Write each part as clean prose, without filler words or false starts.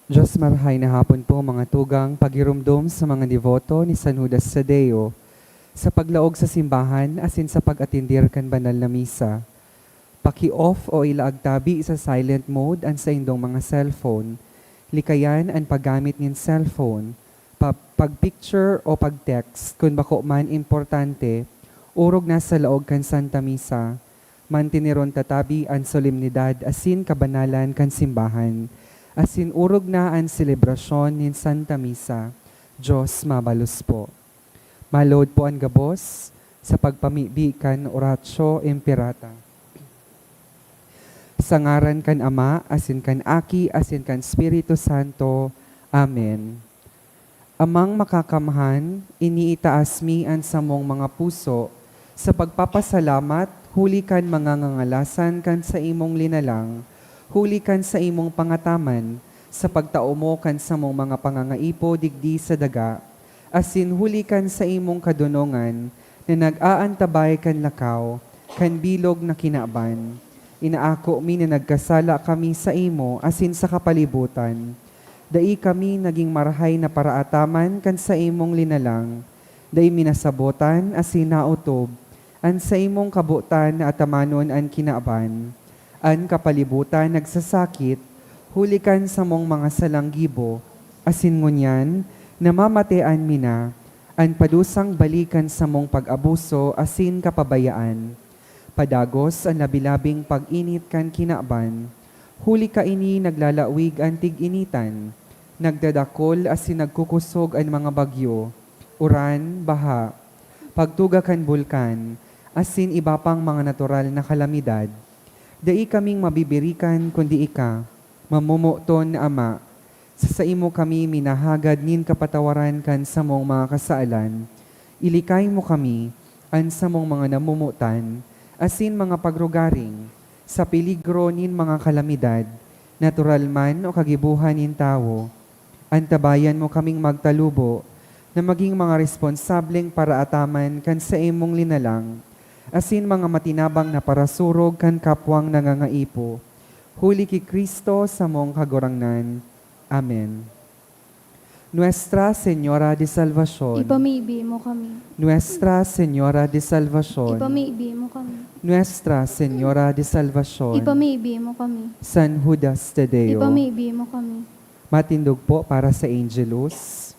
Diyos marahay na hapon po mga tugang pagirumdom sa mga devoto ni San Judas Tadeo sa paglaog sa simbahan asin sa pag-atindir kan banal na misa. Paki-off o ilaagtabi sa silent mode ang sa indong mga cellphone. Likayan ang paggamit ng cellphone. Pag-picture o pag-text kung bako man importante, urog na sa laog kan Santa Misa. Mantiniron tatabi ang solemnidad asin kabanalan kan simbahan. Asin urog na ang selebrasyon ng Santa Misa. Diyos mabalos po. Malod po ang gabos sa pagpamibi kan oratio imperata. Sa ngaran kan Ama, asin kan Aki, asin kan Espiritu Santo. Amen. Amang makakamahan, iniitaas mi ang samong mga puso sa pagpapasalamat, huli kan mga ngangalasan kan sa imong linalang, huli kan sa imong pangataman, sa pagtao mo kan sa mong mga pangangaipo digdi sa daga, asin huli kan sa imong kadunongan, na nag-aantabay kan lakaw, kan bilog na kinaban. Inaako mi na nagkasala kami sa imo, asin sa kapalibutan. Dai kami naging marahay na paraataman kan sa imong linalang, dai minasabotan asin nautob, an sa imong kabutan na atamanon an kinaban. An kapalibutan nagsasakit, hulikan sa mong mga salanggibo, asin ngunyan, namamatean mina, an padusang balikan sa mong pag-abuso, asin kapabayaan. Padagos ang labilabing pag-init kan kinaban, huli ka ini naglalawig ang tig-initan, nagdadakol asin nagkukusog ang mga bagyo, uran, baha, pagtuga kan bulkan, asin iba pang mga natural na kalamidad. Dai kaming mabibirikan kundi ika, mamumuton na Ama, sa imo kami minahagad nin kapatawaran kan sa mong mga kasaalan, ilikay mo kami, an sa mong mga namumutan, asin mga pagrugaring, sa peligro nin mga kalamidad, natural man o kagibuhan nin tao, antabayan mo kaming magtalubo, na maging mga responsableng paraataman kan sa imong linalang, asin mga matinabang na parasurog kan kapwang nangangaipo. Huli ki Kristo sa mong kagurangnan. Amen. Nuestra Señora de Salvación. Ipamibi mo kami. Nuestra Señora de Salvación. Ipamibi mo kami. Nuestra Señora de Salvación. Ipamibi mo kami. San Judas Tadeo. Ipamibi mo kami. Matindog po para sa Angelus.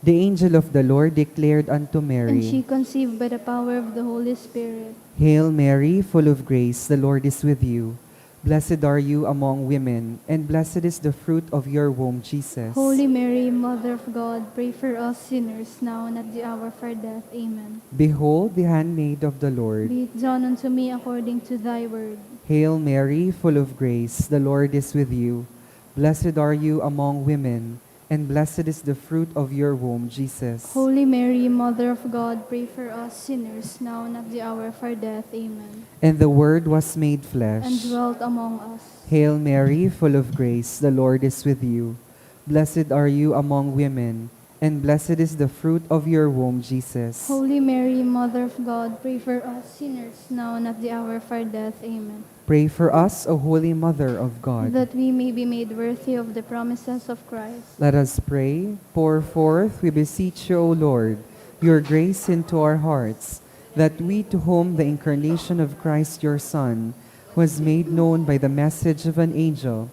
The angel of the Lord declared unto And she Mary, conceived by the power of the Holy Spirit. Hail Mary, full of grace, the Lord is with you. Blessed are you among women, and blessed is the fruit of your womb, Jesus. Holy Mary, Mother of God, pray for us sinners now and at the hour of our death. Amen. Behold the handmaid of the Lord. Be it done unto me according to thy word. Hail Mary, full of grace, the Lord is with you. Blessed are you among women, and blessed is the fruit of your womb, Jesus. Holy Mary, Mother of God, pray for us sinners now and at the hour of our death. Amen. And the Word was made flesh. And dwelt among us. Hail Mary, full of grace, the Lord is with you. Blessed are you among women, and blessed is the fruit of your womb, Jesus. Holy Mary, Mother of God, pray for us sinners now and at the hour of our death. Amen. Pray for us, O Holy Mother of God. That we may be made worthy of the promises of Christ. Let us pray. Pour forth, we beseech you, O Lord, your grace into our hearts, that we to whom the incarnation of Christ your Son was made known by the message of an angel,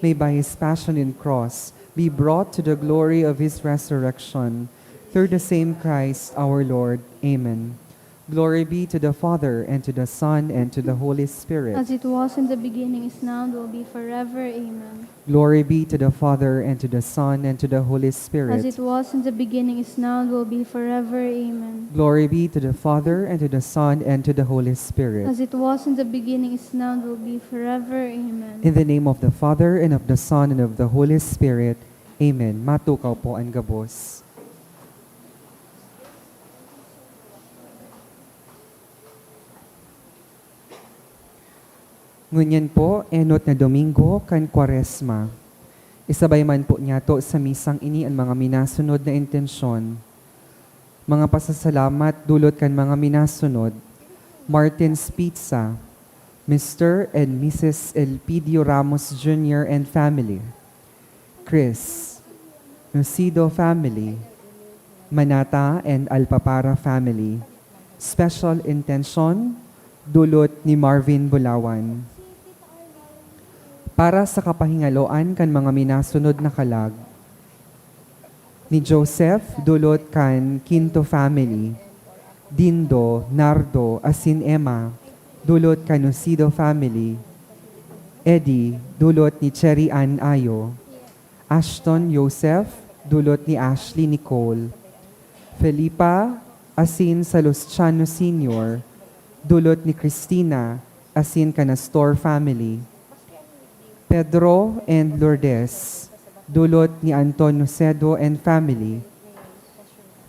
may by his passion and cross be brought to the glory of his resurrection. Through the same Christ our Lord. Amen. Glory be to the Father, and to the Son, and to the Holy Spirit. As it was in the beginning, is now, and will be forever. Amen. Glory be to the Father, and to the Son, and to the Holy Spirit. As it was in the beginning, is now, and will be forever. Amen. Glory be to the Father, and to the Son, and to the Holy Spirit. As it was in the beginning, is now, and will be forever. Amen. In the name of the Father, and of the Son, and of the Holy Spirit. Amen. Matukaw po ang gabos. Ngunyan po, enot na Domingo, kan Kwaresma. Isabay man po niya to sa misang ini ang mga minasunod na intensyon. Mga pasasalamat dulot kan mga minasunod, Martin's Pizza, Mr. and Mrs. Elpidio Ramos Jr. and family, Chris, Nucido family, Manata and Alpapara family. Special intention, dulot ni Marvin Bulawan. Para sa kapahingaloan kan mga minasunod na kalag, ni Joseph dulot kan Quinto family, Dindo, Nardo, asin Emma, dulot kan Nucido family, Eddie, dulot ni Cherry Ann Ayo, Ashton Joseph, dulot ni Ashley Nicole, Felipa, asin sa Luciano Sr., dulot ni Christina, asin Canastor family, Pedro and Lourdes, dulot ni Anton Nucedo and family,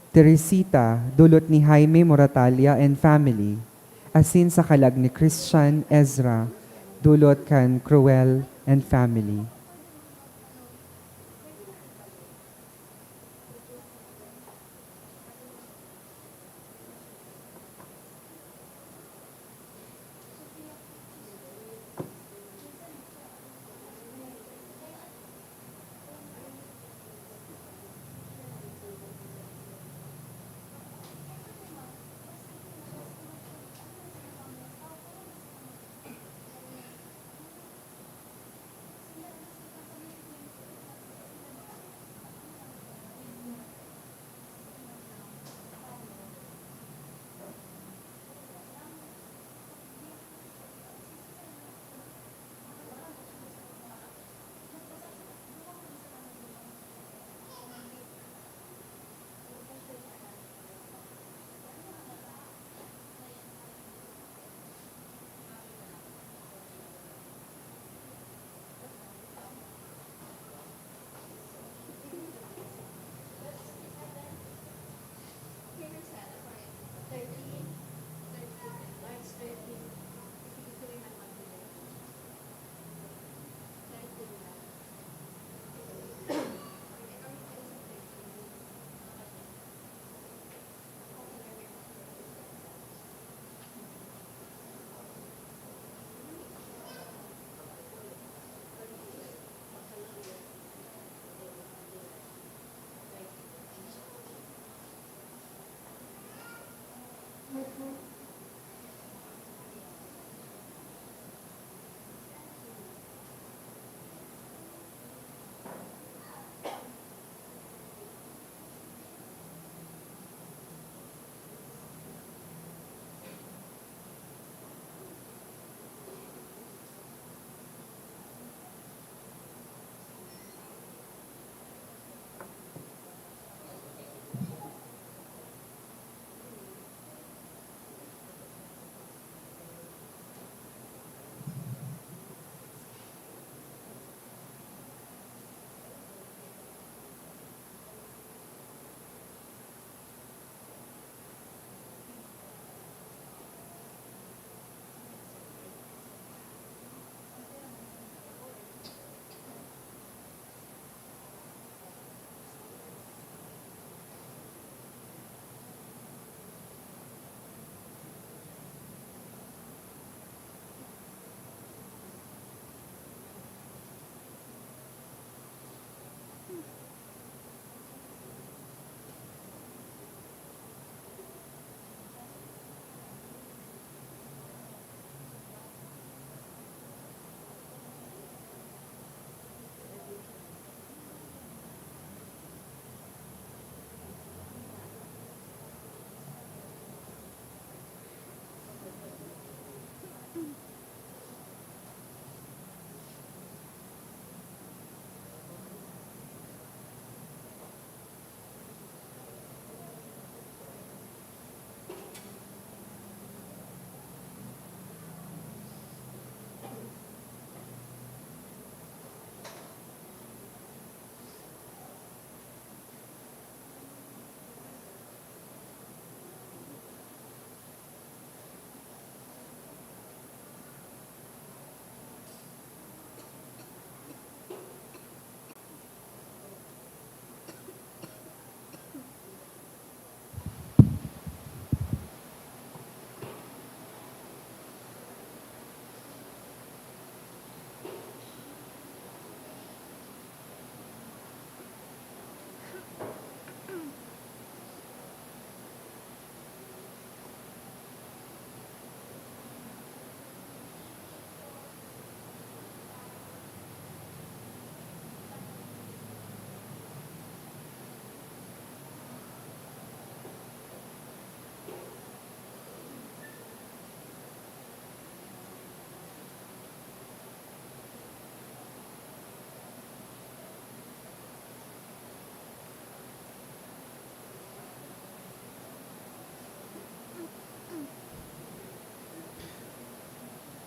Teresita, dulot ni Jaime Moratalia and family, asin sa kalag ni Christian Ezra, dulot kan Cruel and family.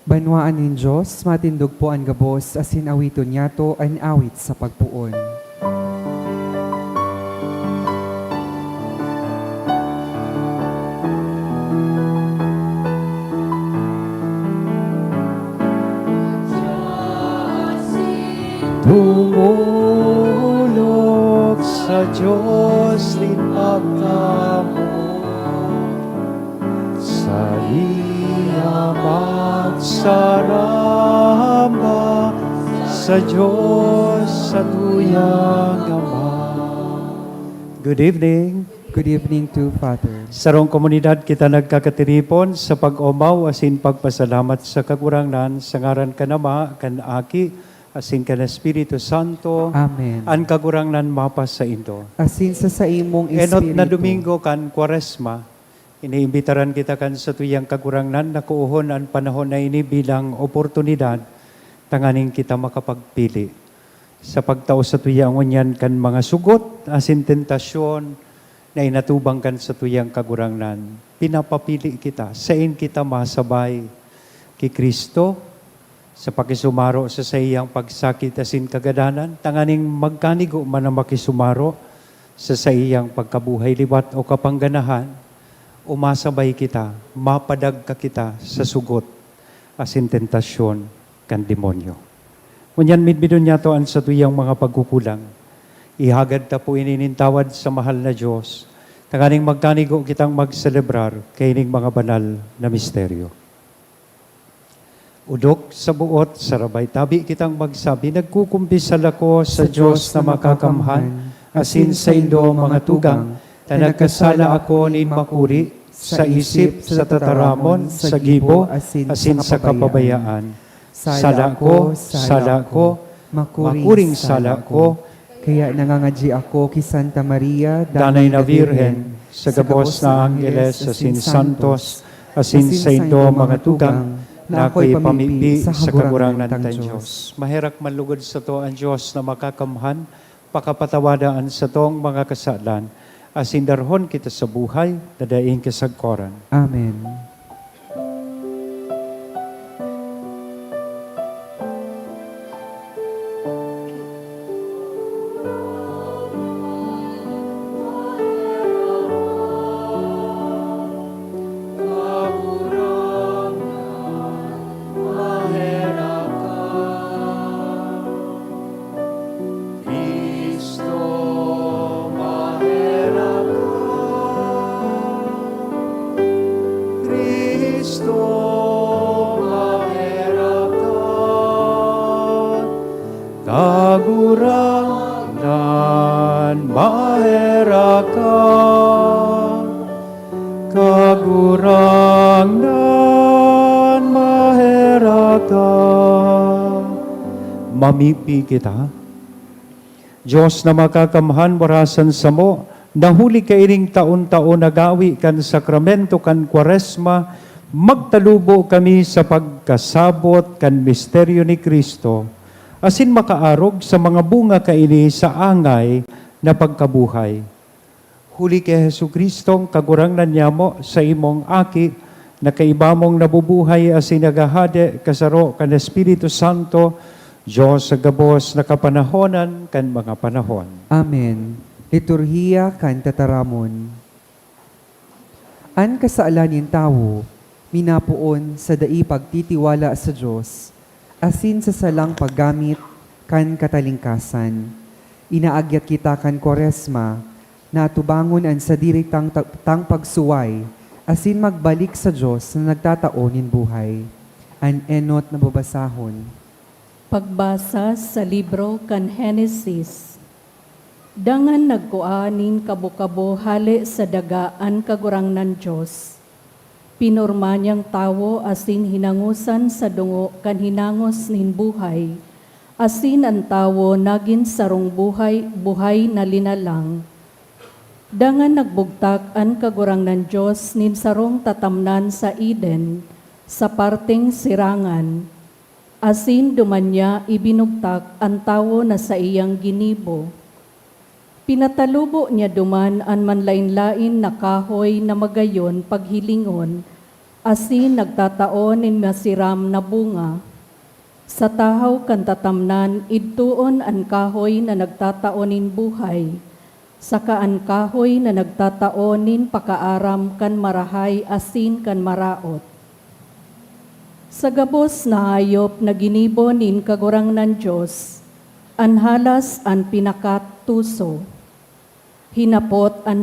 Banwaan nin Diyos, matindog po ang gabos, asin awiton yato an awit sa pagpuon. Tumulog sa Diyos linaptamo, sa iya magsarama, sa Diyos sa tuyang Ama. Good evening. Good evening to Father. Sarong komunidad kita nagkakatiripon sa pag-umaw asin pagpasalamat sa kakurangan sa ngaran kanama kan aki asin kan Espiritu Santo. Amen. Ang kakurangan mapas sa into. Asin sa imong Enot Espiritu. na Domingo kan Kwaresma, iniimbitaran kita kan sa tuyang kakurangan na kuuhon ang panahon na ini bilang oportunidad tanganing kita makapagpili. Sa pagtao sa tuyang unyan kan mga sugot asin tentasyon na inatubang kan sa tuyang kakurangan, pinapapili kita. Sain kita masabay kay Kristo sa pakisumaro sa sayang pagsakit asin kagadanan, tanganing magkanigo man na makisumaro sa sayang pagkabuhay liwat o kapangganahan, umasabay kita, mapadag ka kita sa sugot asin tentasyon kan demonyo. Ngunyan midbidon niya to ang sa tuyang mga pagkukulang. Ihagad ta po ininintawad sa mahal na Diyos, tanganing magkanigo kitang magselebrar kaining mga banal na misteryo. Udok sa buot, sarabay tabi kitang magsabi, nagkukumpisal ako sa Diyos na makakamhan, asin sa indo mga tugang, na nagkasala ako ni makuri, sa isip, sa tataramon, sa gibo, asin sa kapabayaan. Sala ko, makuring sala ko, Kaya nangangadji ako ki Santa Maria, Danay na Virhen, sa gabos na Angeles, asin Santos, asin sa indo mga tugang, na ako'y pamipi sa kagurangan ng Diyos. Maherak manlugod sa to ang Diyos na makakamhan, pakapatawadaan sa tong mga kasalan, asin darhon kita sa buhay, dadaing kasagkoran. Amen. Kagurangan maherakan, kagurangan maherakan. Mamipi kita. Diyos na makakamhan warasan sa mo, nahuli ka iring taon-taon nagawi kan sakramento kan Kwaresma, magtalubo kami sa pagkasabot kan misteryo ni Kristo, asin makaarog sa mga bunga kaini sa angay na pagkabuhay. Huli kay Hesu Kristong kagurangnan niya mo sa imong aki, na kaibamong nabubuhay asin nagahade kasaro kan Espiritu Santo, Diyos sa gabos na kapanahonan kan mga panahon. Amen. Liturhiya kan tataramon. An kasalanin tawo, minapuon sa dai pagtitiwala sa Diyos, asin sa salang paggamit kan katalingkasan. Inaagyat kita kan Kwaresma, na tubangon an sa diritang tang pagsuway, asin magbalik sa Diyos na nagtataonin buhay. An enot na babasahon. Pagbasa sa libro kan Henesis. Dangan nagkuanin kabo-kabo hali sa dagaan kagurangnan Diyos. Pinorma niyang tawo asin hinangusan sa dungo kan hinangos nin buhay. Asin ang tawo nagin sarong buhay na linalang. Dangan nagbugtak an kagurangnan Diyos nin sarong tatamnan sa Eden, sa parteng sirangan. Asin dumanya ibinugtak ang tawo na sa iyang ginibo. Pinatalubo niya duman ang manlain-lain na kahoy na magayon paghilingon, asin nagtataon nin masiram na bunga. Sa tahaw kan tatamnan, idtuon an kahoy na nagtataonin buhay. Saka an kahoy na nagtataonin pakaaram kan marahay asin kan maraot. Sa gabos na hayop na ginibo nin kagurangnan Diyos, an halas an pinakatuso. Hinapot kan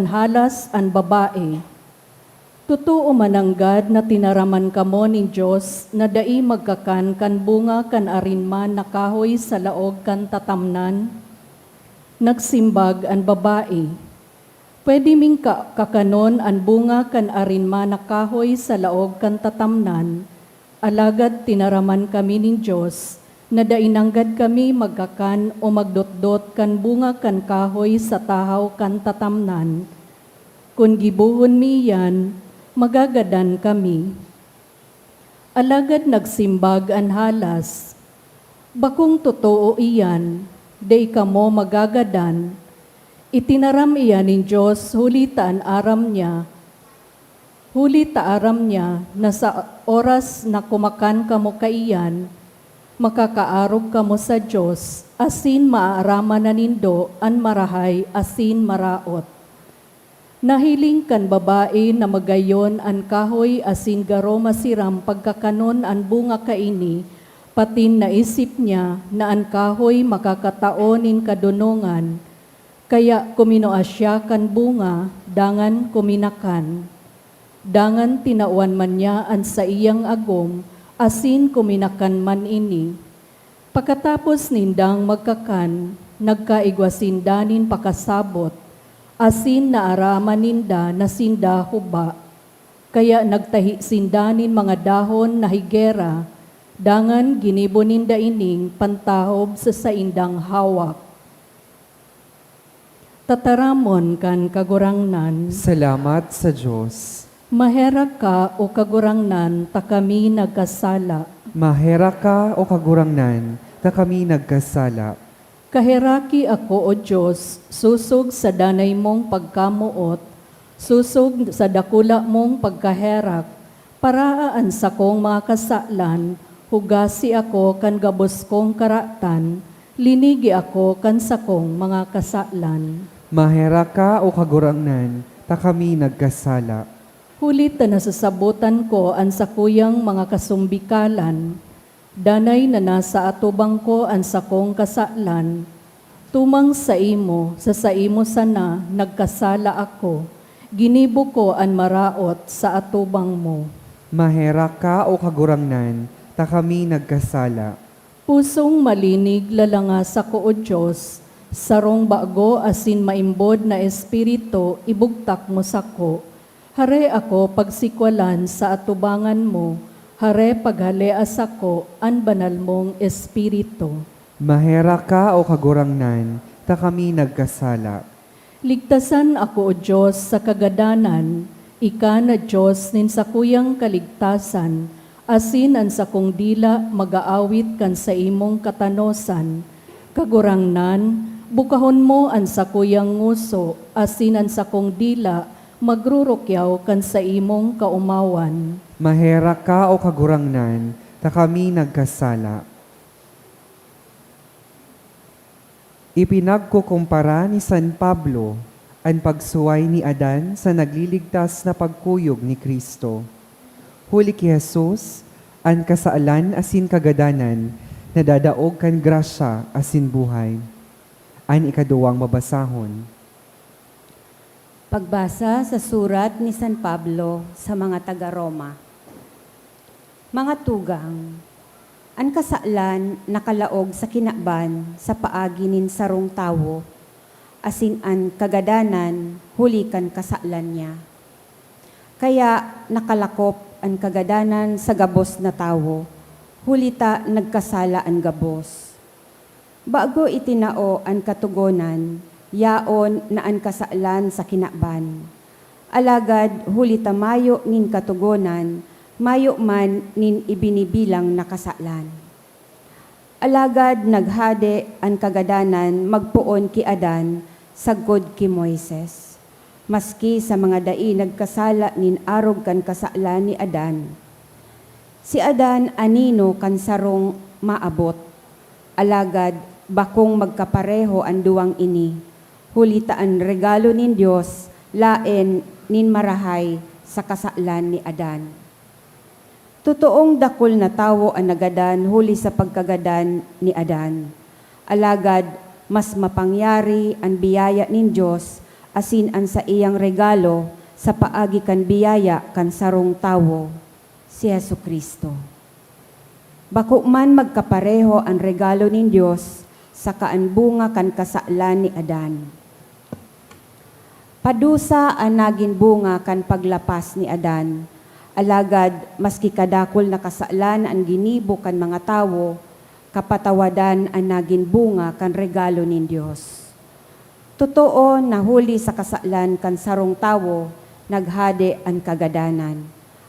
halas an babae. Totoo mananggad na tinaraman kamo nin Diyos na dai magkakan kan bunga kan arinman na kahoy sa laog kan tatamnan. Nagsimbag ang babae. Pwede ming kakanon ang bunga kan arinman na kahoy sa laog kan tatamnan. Alagad tinaraman kami nin Diyos na dainanggad kami magkakan o magdotdot kan bunga kan kahoy sa tahaw kan tatamnan. Kung gibuhon mi yan, magagadan kami. Alagad nagsimbag ang halas. Bakong totoo iyan, day kamo magagadan. Itinaram iyan ng Diyos, hulita aram niya na sa oras na kumakan kamo kaiyan, makakaarog kamo sa Diyos, asin maaaraman na nindo an marahay, asin maraot. Nahiling kan babae na magayon an kahoy asin garo masiram pagkakanon an bunga kaini, patin naisip niya na an kahoy makakataonin kadunungan, kaya kuminoa siya kan bunga, dangan kuminakan. Dangan tinauan man niya an sa iyang agom, asin kuminakan man ini. Pagkatapos nindang magkakan, nagkaigwasindanin pakasabot, asin naaraman ninda na sinda huba, kaya nagtahi sindanin mga dahon na higera, dangan ginibo ninda ining pantahob sa saindang hawak. Tataramon kan kagurangnan, Salamat sa Diyos. mahera ka o kagurangnan ta kami nagkasala. Mahera ka o kagurangnan, ta kami nagkasala. Kaheraki ako o Diyos, susog sa danay mong pagkamuot, susog sa dakula mong pagkaherak, paraan sa kong mga kasalan, hugasi ako kan gabos kong karatan, linigi ako kan sa kong mga kasalan. Mahera ka o kagurangnan, ta kami nagkasala. Hulit na nasasabutan ko ang sakuyang mga kasumbikalan, danay na nasa atubang ko ang sakong kasalan, tumang sa imo sana nagkasala ako, ginibo ko ang maraot sa atubang mo. Mahera ka o kagurangnan, ta kami nagkasala. Pusong malinig lalanga sa ko o Diyos, sarong bago asin maimbod na espiritu ibugtak mo sa ko. Hare ako pagsikwalan sa atubangan mo, hare paghaleas ako an banal mong espiritu. Mahera ka o kagurangnan, ta kami nagkasala. Ligtasan ako o Diyos sa kagadanan, ika na Diyos nin sa kuyang kaligtasan, asin an sa kong dila magaawit kan sa imong katanosan. Kagurangnan, bukahon mo an sa kuyang nguso, asin an sa kong dila magrurukyaw kan sa imong kaumawan. Mahera ka o kagurangnan, ta kami nagkasala. Ipinagkukumpara ni San Pablo ang pagsuway ni Adan sa nagliligtas na pagkuyog ni Kristo. Huli ki Jesus, ang kasaalan asin kagadanan, na dadaog kan grasya asin buhay. Ang ikaduwang mabasahon. Pagbasa sa surat ni San Pablo sa mga taga-Roma. Mga tugang, ang kasaalan nakalaog sa kinaban sa paagi nin sarong tawo, asin an kagadanan huli kan kasaalan niya. Kaya nakalakop ang kagadanan sa gabos na tawo, hulita nagkasala ang gabos. Bago itinao ang katugonan, yaon na ang kasaalan sa kinaban. Alagad huli tamayo nin katugonan, mayo man nin ibinibilang na kasaalan. Alagad naghade ang kagadanan magpuon ki Adan, sagod ki Moises. maski sa mga dai nagkasala nin arog kan kasalan ni Adan. Si Adan anino kan sarong maabot, alagad bakong magkapareho ang duwang ini, hulitaan regalo nin Dios, laen nin marahay sa kasalan ni Adan. Totoong dakol na tawo ang nagadan huli sa pagkagadan ni Adan. Alagad, mas mapangyari ang biyaya nin Diyos asin ang sa iyang regalo sa paagi kan biyaya kan sarong tawo, si Jesucristo. Bako man magkapareho ang regalo nin Diyos sa kaanbunga kan kasalan ni Adan. Padusa ang naging bunga kan paglapas ni Adan. Alagad, maski kadakol na kasalan ang ginibo kan mga tawo, kapatawadan ang naging bunga kan regalo nin Diyos. Totoo na huli sa kasalan kan sarong tawo, naghade ang kagadanan.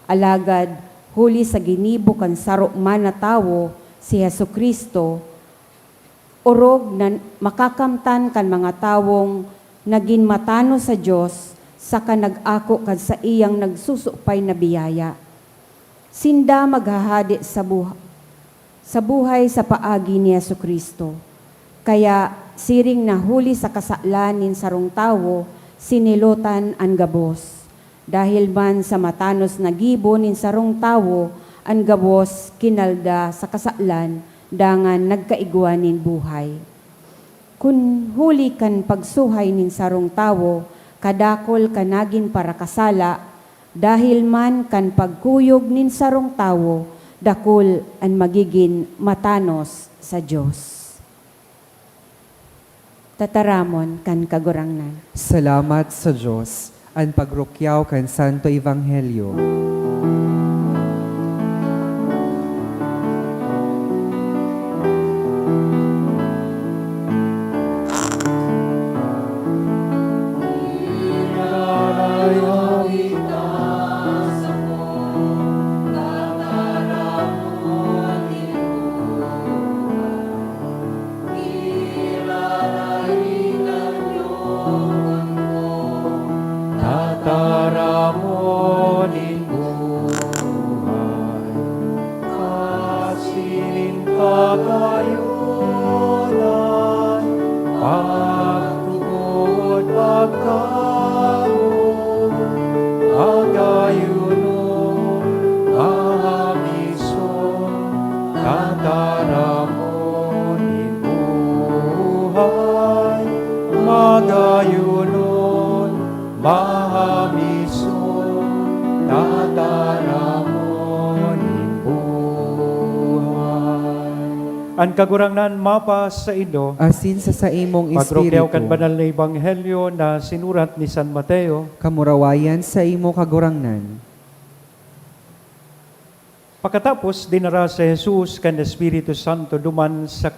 Alagad, huli sa ginibo kan saro man na tawo, si Jesucristo, orog na makakamtan kan mga tawong naging matano sa Diyos, saka nag-ako kad sa iyang nagsusupay na biyaya. Sinda maghahadi sa buhay sa paagi ni Jesucristo. Kaya siring na huli sa kasalan nin sarong tawo, sinilutan ang gabos. Dahil man sa matanos na gibo nin sarong tawo, ang gabos kinalda sa kasalan, dangan nagkaigwan nin buhay. Kun huli kan pagsuhay nin sarong tawo, kadakol kanagin para kasala, dahil man kan pagkuyog nin sarong tawo, dakol ang magiging matanos sa Diyos. Tataramon kan kagurangnan. Salamat sa Diyos, ang pagrukyaw kan Santo Ebanghelyo. Tataramonin buhay, kasilin kagayunan, pagtugod pagkamon, agayunon, ahamiso, tataramonin buhay, magayunon, mahamison, tataramonin buhay. Ang kagurangnan mapas sa ido, Asin sa imong pagrokyaw kan espiritu, banal na ebanghelyo na sinurat ni San Mateo, kamurawayan sa imo kagurangnan. pagkatapos dinara si Jesus kan Espiritu Santo duman sa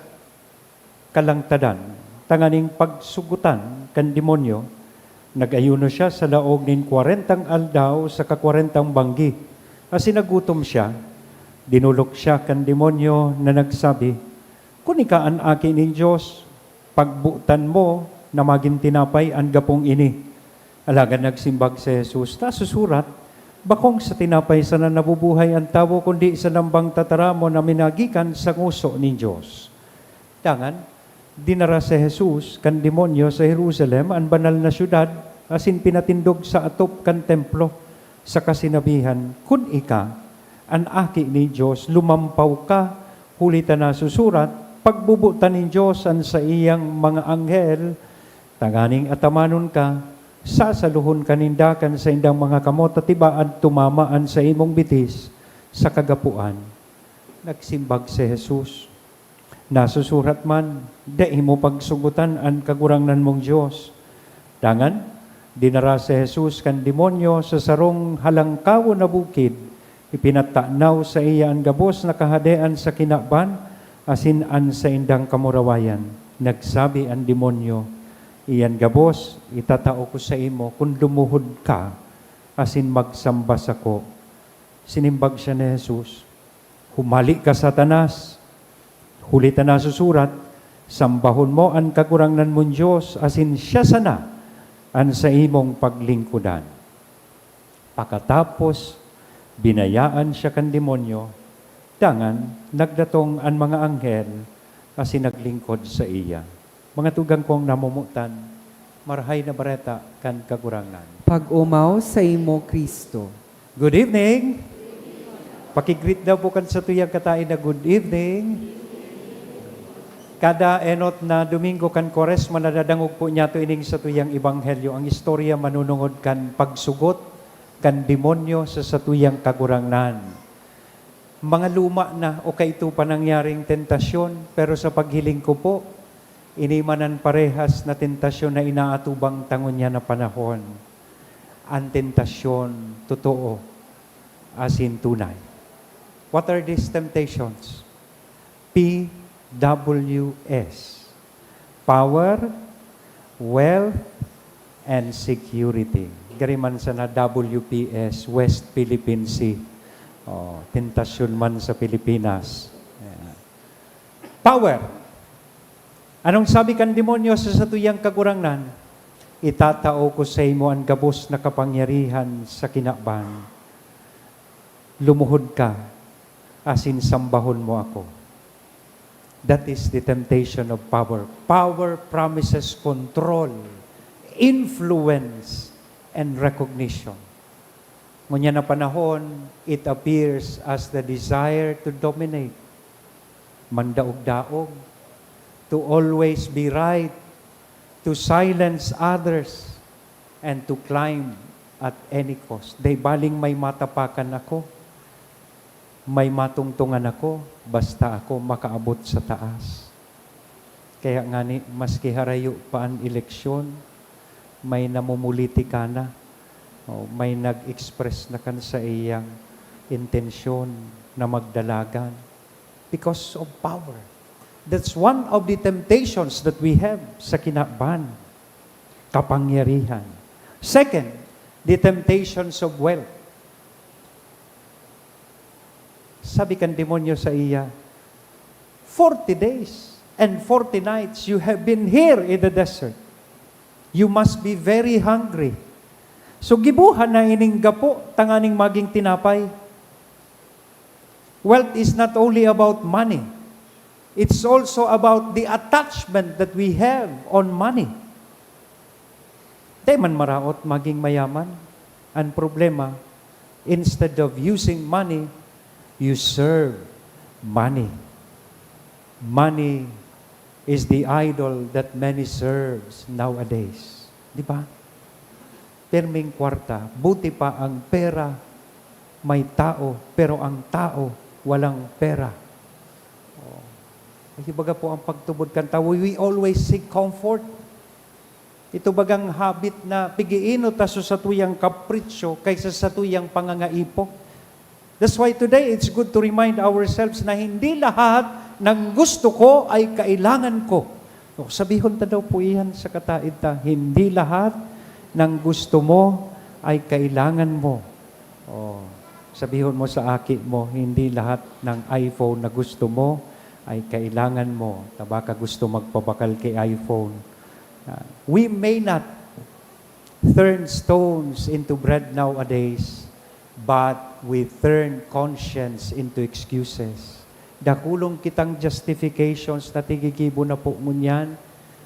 kalangtadan, tanganing pagsugutan kan demonyo, nag-ayuno siya sa laog nin 40 aldaw sa ka-40 banggi. Kasi nagutom siya, dinulok siya kan demonyo na nagsabi, kung ikaan akin nin Diyos, pagbutan mo na maging tinapay ang gapong ini. Alaga nagsimbag si Jesus, ta susurat, bakong sa tinapay sa na nabubuhay ang tao, kundi sa lambang tataramo na minagikan sa nguso nin Diyos. Tangan, dinara si Jesus kan demonyo sa Jerusalem, ang banal na syudad, asin pinatindog sa atop kan templo sa kasinabihan, kun ika, ang aki ni Diyos, lumampaw ka, hulitan na susurat, pagbubutan ni Diyos ang sa iyang mga anghel, tanganing atamanon ka, sasaluhon kanindakan sa indang mga kamot at tibaan tumamaan sa imong bitis sa kagapuan. Nagsimbag si Jesus. Nasusurat man, dai mo pagsugutan ang kagurangnan mong Diyos. Dangan, dinara si Jesus kan demonyo sa sarong halangkawo na bukid, ipinatanaw sa iya ang gabos na kahadean sa kinaban, asin an sa indang kamurawayan. Nagsabi ang demonyo, iyan gabos, itatao ko sa imo, kung lumuhod ka, asin magsambas ako. Sinimbag siya ni Jesus, humali ka Satanas, hulitan na susurat, sambahon mo ang kakurangnan mong Diyos, asin siya sana, an sa imong paglingkudan. Pakatapos, binayaan siya kan demonyo, dangan nagdatong an mga anghel kasi naglingkod sa iya. Mga tugang kong namumutan, marahay na bareta kan kagurangan. Pag-umaw sa imo, Kristo. Good evening! Pakigreet daw po kan sa tuyang katain na good evening. Kada enot na Domingo kan Koresma nadadangog po niya to ining sa tuyang ebanghelyo. Ang istorya manunungod kan pagsugot kan demonyo sa satuyang kagurangnan. Mga luma na o kay ito pa nangyaring tentasyon, pero sa paghiling ko po, inimanan parehas na tentasyon na inaatubang tangon niya na panahon. Ang tentasyon, totoo, as in tunay. What are these temptations? PWS. Power, wealth, and security. Gariman sa na WPS, West Philippine Sea. Tentasyon man sa Pilipinas. Ayan. Power. Anong sabi kan demonyo sa satuyang kagurangnan? Itatao ko sa imo ang gabos na kapangyarihan sa kinakban. Lumuhod ka, asin sambahon mo ako. That is the temptation of power. Power promises control, influence, and recognition. Ngunya na panahon, it appears as the desire to dominate, mandaog-daog, to always be right, to silence others, and to climb at any cost. Day baling may matapakan ako, may matungtungan ako, basta ako makaabot sa taas. Kaya nga ni, maski harayo pa ang eleksyon, may namumuliti ka na, may nag-express na kan sa iyang intensyon na magdalagan because of power. That's one of the temptations that we have sa kinakban, kapangyarihan. Second, the temptations of wealth. Sabi kan demonyo sa iya, 40 days and 40 nights you have been here in the desert. You must be very hungry. So gibuhan na ining gapo, tanganing maging tinapay. Wealth is not only about money. It's also about the attachment that we have on money. Di man maraot maging mayaman. Ang problema, instead of using money, you serve money. Money is the idol that many serves nowadays. Di ba? Perming kwarta, buti pa ang pera, may tao, pero ang tao, walang pera. Kasi baga po ang pagtubod kan tao, we always seek comfort. Ito bagang habit na pigiino taso sa tuyang kapritsyo kaysa sa tuyang pangangaipo. That's why today it's good to remind ourselves na hindi lahat ng gusto ko ay kailangan ko. Sabihon ta daw po iyan sa kataid ta, hindi lahat ng gusto mo ay kailangan mo. Sabihon mo sa aki mo, hindi lahat ng iPhone na gusto mo ay kailangan mo. Baka gusto magpabakal kay iPhone. We may not turn stones into bread nowadays, but we turn conscience into excuses. Dakulong kitang justifications na tigigibo na po ngunyan.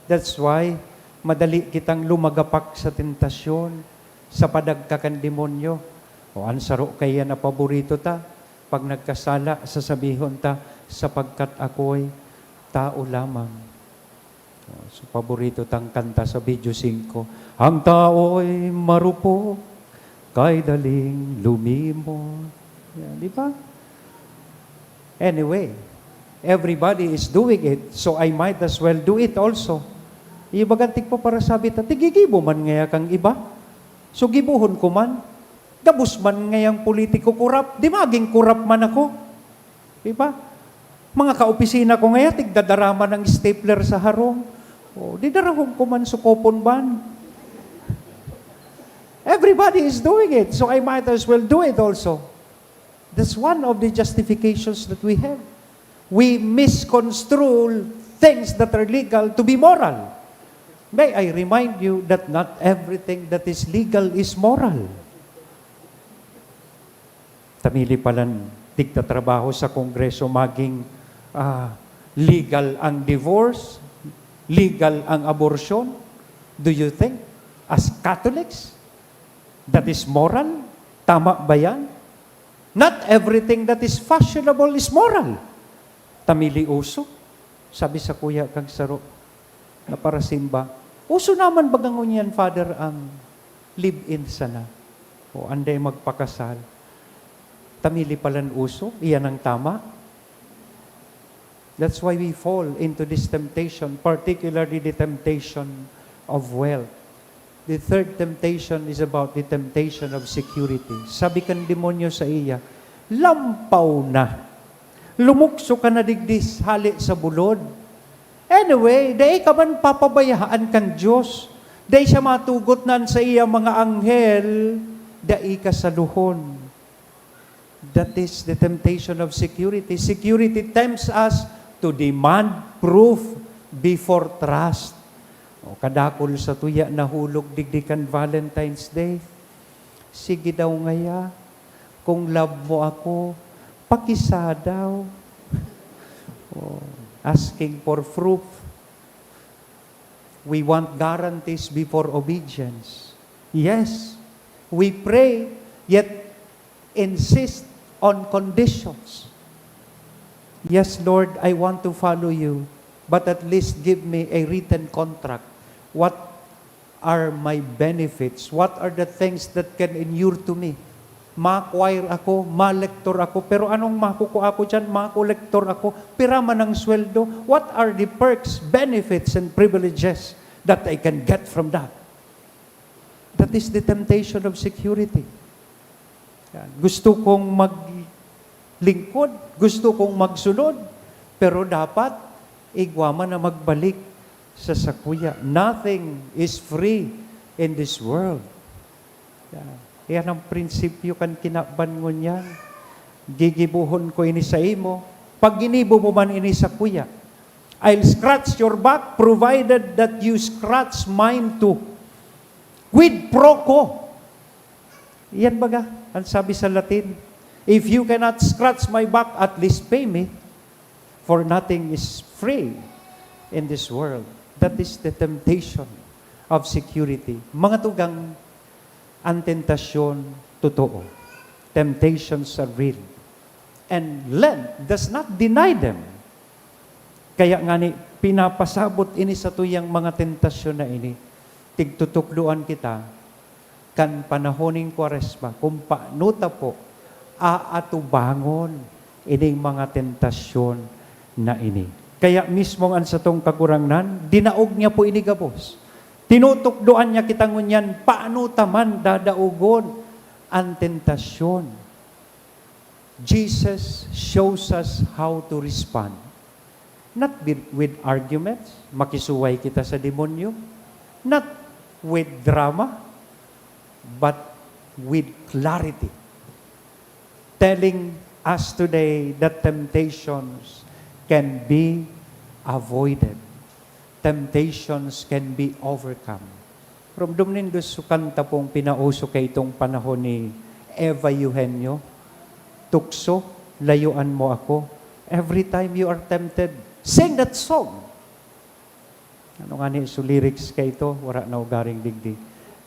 That's why, madali kitang lumagapak sa tentasyon, sa padagkakan demonyo. O ansaro kaya na paborito ta, pag nagkasala, sasabihon ta, sapagkat ako'y tao lamang. So, paborito tang kanta sa video 5, ang tao'y marupok, kay daling lumimot. Yan, di ba? Anyway, everybody is doing it, so I might as well do it also. Ibagantik po para sabi ta, tigigibo man ngaya kang iba. So gibuhon ko man, gabus man ngayang politiko kurap, di maging kurap man ako. Di ba? Mga kaopisina ko ngaya, tigdadarama ng stapler sa harong. O, di darahong ko man sukopon ban. Everybody is doing it, so I might as well do it also. That's one of the justifications that we have. We misconstrue things that are legal to be moral. May I remind you that not everything that is legal is moral. Tamili palan tigtatrabaho sa Kongreso maging legal ang divorce, legal ang abortion. Do you think, as Catholics, that is moral? Tama ba yan? Not everything that is fashionable is moral. Tamili uso. Sabi sa kuya kang saro, na para simba, uso naman bagangon yan, Father, ang live-in sana. O anday magpakasal. Tamili palan uso, iyan ang tama. That's why we fall into this temptation, particularly the temptation of wealth. The third temptation is about the temptation of security. Sabi kan demonyo sa iya, lampaw na. Lumukso ka na digdis, hali sa bulod. Anyway, dahi ka man papabayaan kan Diyos. Dahi siya matugot nan sa iya mga anghel, dahi ka sa luhon. That is the temptation of security. Security tempts us to demand proof before trust. O kadakol sa tuya na hulog digdikan Valentine's Day. Sige daw ngaya, kung love mo ako, pakisa daw. Asking for proof. We want guarantees before obedience. Yes, we pray, yet insist on conditions. Yes, Lord, I want to follow you, but at least give me a written contract. What are my benefits? What are the things that can inure to me? Ma-acquire ako, ma-lector ako, pero anong makukuha ako dyan? Ma-collector ako, pira man ang sweldo. What are the perks, benefits, and privileges that I can get from that? That is the temptation of security. Yan. Gusto kong maglingkod, gusto kong magsunod, pero dapat igwama na magbalik sa sakuya. Nothing is free in this world. Yan. Yan ang prinsipyo kan kinabangon yan. Gigibuhon ko ini sa imo. Pag ginibo mo man ini sa kuya, I'll scratch your back provided that you scratch mine too. Quid pro quo. Yan baga, ang sabi sa Latin. If you cannot scratch my back, at least pay me. For nothing is free in this world. That is the temptation of security. Mga tugang, ang tentasyon totoo. Temptations are real. And Lent does not deny them. Kaya nga ni, pinapasabot ini sa tuyang mga tentasyon na ini. Tigtutukluan kita, kan panahoning Kwaresma, kung paano ta po aatubangon ining mga tentasyon na ini. Kaya mismo ang sa tong kakurangnan, dinaog niya po ini gabos. Tinutukdoan niya kita ngunyan, paano taman dadaugon ang tentasyon. Jesus shows us how to respond. Not with arguments, makisuway kita sa demonyo. Not with drama, but with clarity. Telling us today that temptations can be avoided. Temptations can be overcome. From dumnindos sukanta pong pinauso kay itong panahon ni Eva Eugenio, tukso, layuan mo ako. Every time you are tempted, sing that song. Ano nga ni so lyrics kay ito? Wala na ugaring digdi.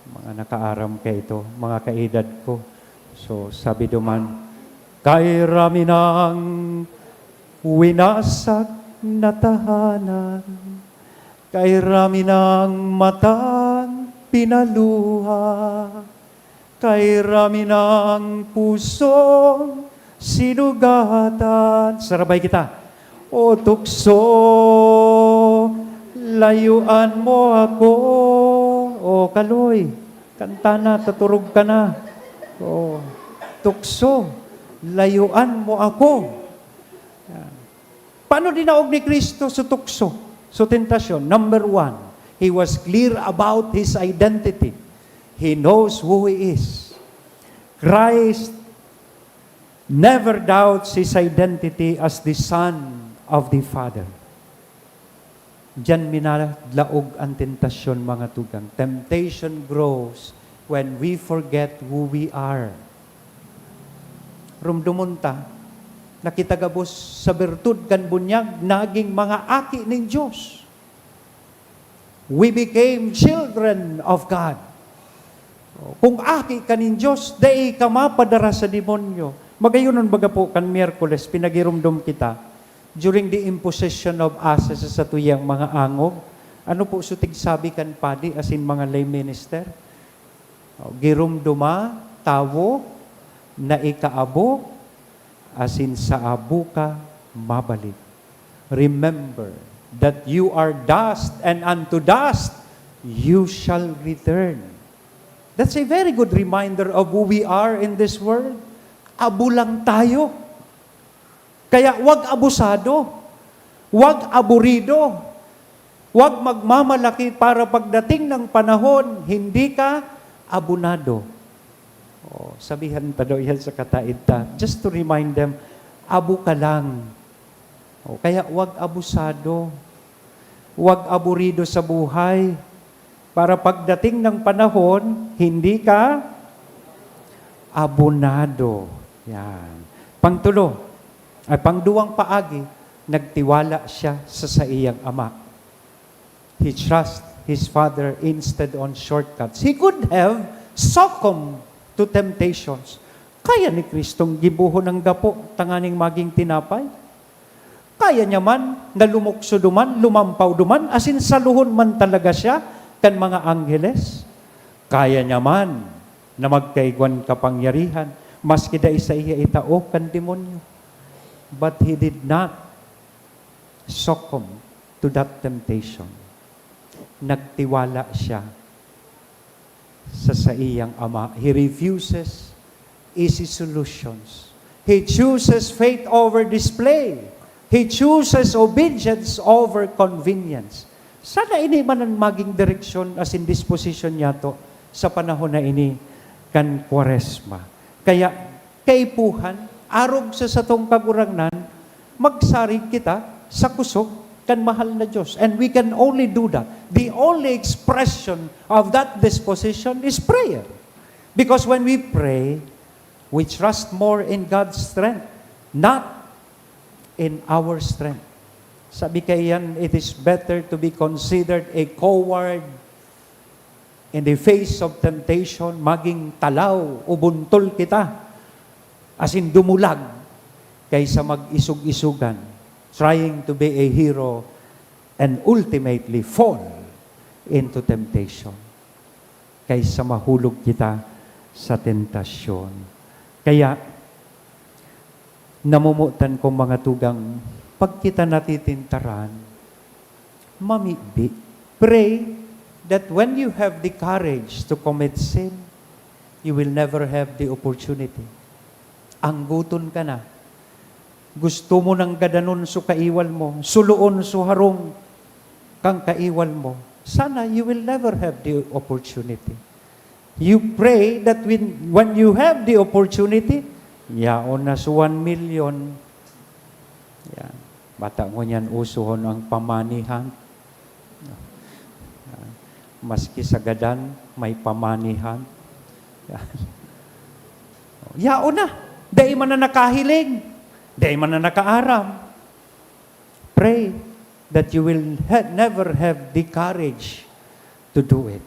Mga nakaaram kay ito, mga kaedad ko. So sabi duman, kay rami ng winasak na tahanan, kay rami ng matang pinaluha, kay rami ng pusong sinugatan. Sarabay kita. O tukso, layuan mo ako. O kaloy, kanta na, taturog ka na. O tukso, layuan mo ako. Yan. Paano dinaog ni Kristo sa tukso? So tentasyon, number one, he was clear about his identity. He knows who he is. Christ never doubts his identity as the Son of the Father. Diyan minalaog ang tentasyon, mga tugang. Temptation grows when we forget who we are. Rumdumon ta, nakitagabos sa bertud kan bunyag, naging mga aki ng Diyos. We became children of God. Kung aki ka ng Diyos, dai ka mapadara sa demonyo. Magayonon baga po kan Miyerkules, pinagirumdum kita, during the imposition of ashes sa tuyang mga angog, ano po sutig sabi kan padi, asin mga lay minister? Girumduma, tawo, na ikaabo, asin sa abo ka mabalik. Remember that you are dust, and unto dust you shall return. That's a very good reminder of who we are in this world. Abo lang tayo. Kaya wag abusado, wag aburido, wag magmamalaki para pagdating ng panahon, hindi ka abunado. Sabihan pa daw yan sa kataita, just to remind them, abo ka lang. Kaya wag abusado, wag aburido sa buhay, para pagdating ng panahon, hindi ka abunado. Yan. Pangduwang paagi, nagtiwala siya sa iyang ama. He trust his father instead on shortcuts. He could have succumbed to temptations. Kaya ni Kristong gibuhon ng gapo, tanganing maging tinapay. Kaya niya man, na lumukso duman, lumampaw duman, asin saluhon man talaga siya, kan mga angheles. Kaya niya man, na magkaigwan kapangyarihan, maski da isa iya itao kan demonyo. But he did not succumb to that temptation. Nagtiwala siya sa iyang ama. He refuses easy solutions. He chooses faith over display. He chooses obedience over convenience. Sana ini man ang maging direksyon as in disposition niya to sa panahon na ini kan Kwaresma. Kaya kaipuhan, arog sa satong kagurangnan, magsarig kita sa kusog kan mahal na Diyos. And we can only do that. The only expression of that disposition is prayer. Because when we pray, we trust more in God's strength, not in our strength. Sabi kayan, it is better to be considered a coward in the face of temptation, maging talaw, ubuntol kita, as in dumulag, kaysa mag-isug-isugan, trying to be a hero, and ultimately fall into temptation, kaysa mahulog kita sa tentasyon. Kaya, namumutan kong mga tugang, pag kita natitintaran, mamibi. Pray that when you have the courage to commit sin, you will never have the opportunity. Angguton ka na. Gusto mo ng gadanon so kaiwal mo, suluon so harong kang kaiwal mo. Sana you will never have the opportunity. You pray that when you have the opportunity, yaon na so 1 million. Yan. Bata mo niyan, usuhon ang pamanihan. Maski sa gadan, may pamanihan. Yan. Yaon na. Dahil man na nakahiling. Dahil man na nakaaram. Pray that you will never have the courage to do it.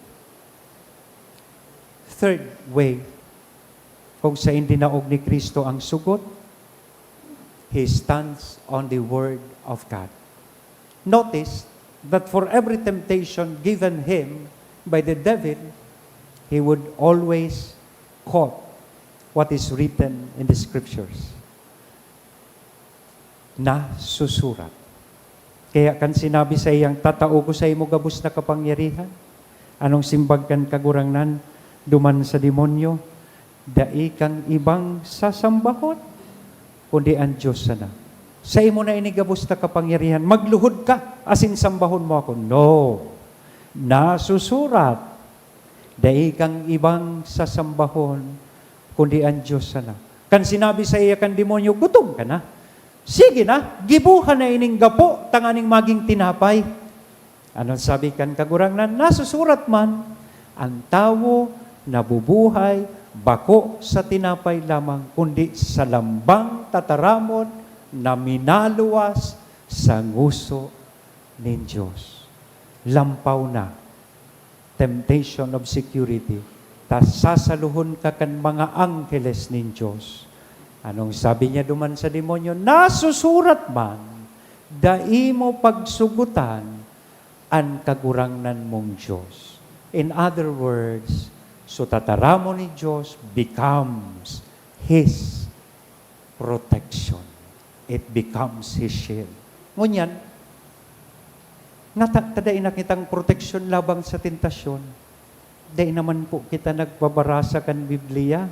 Third way, kung sa hindi naog ni Kristo ang sugot, He stands on the Word of God. Notice that for every temptation given Him by the devil, He would always quote what is written in the Scriptures. Na susurat. Kaya kan sinabi sa iyang, tatao ko sa imo gabos na kapangyarihan, anong simbag kan kagurangnan, duman sa demonyo, dai kang ibang sasambahon, kundi ang Diyos sana. Sa imo na inigabos na kapangyarihan, magluhod ka, asin sambahon mo ako. No. Nasusurat, dai kang ibang sasambahon, kundi ang Diyos sana. Kan sinabi sa iya kan demonyo, gutom ka na. Sige na, gibuhan na ining gapo, tanganing maging tinapay. Anong sabi kan kagurangnan? Nasusurat man, ang tao nabubuhay bako sa tinapay lamang, kundi sa lambang tataramon na minaluwas sa nguso nin Diyos. Lampaw na. Temptation of security. Tas sasaluhon ka kan mga angkeles nin Diyos. Anong sabi niya duman sa demonyo? Nasusurat man, dai mo pagsugutan ang kagurangnan mong Diyos. In other words, so tataramo ni Diyos becomes His protection. It becomes His shield. Ngunyan, tadain na kitang proteksyon labang sa tentasyon. Dahil naman po kita nagbabarasa kan Biblia.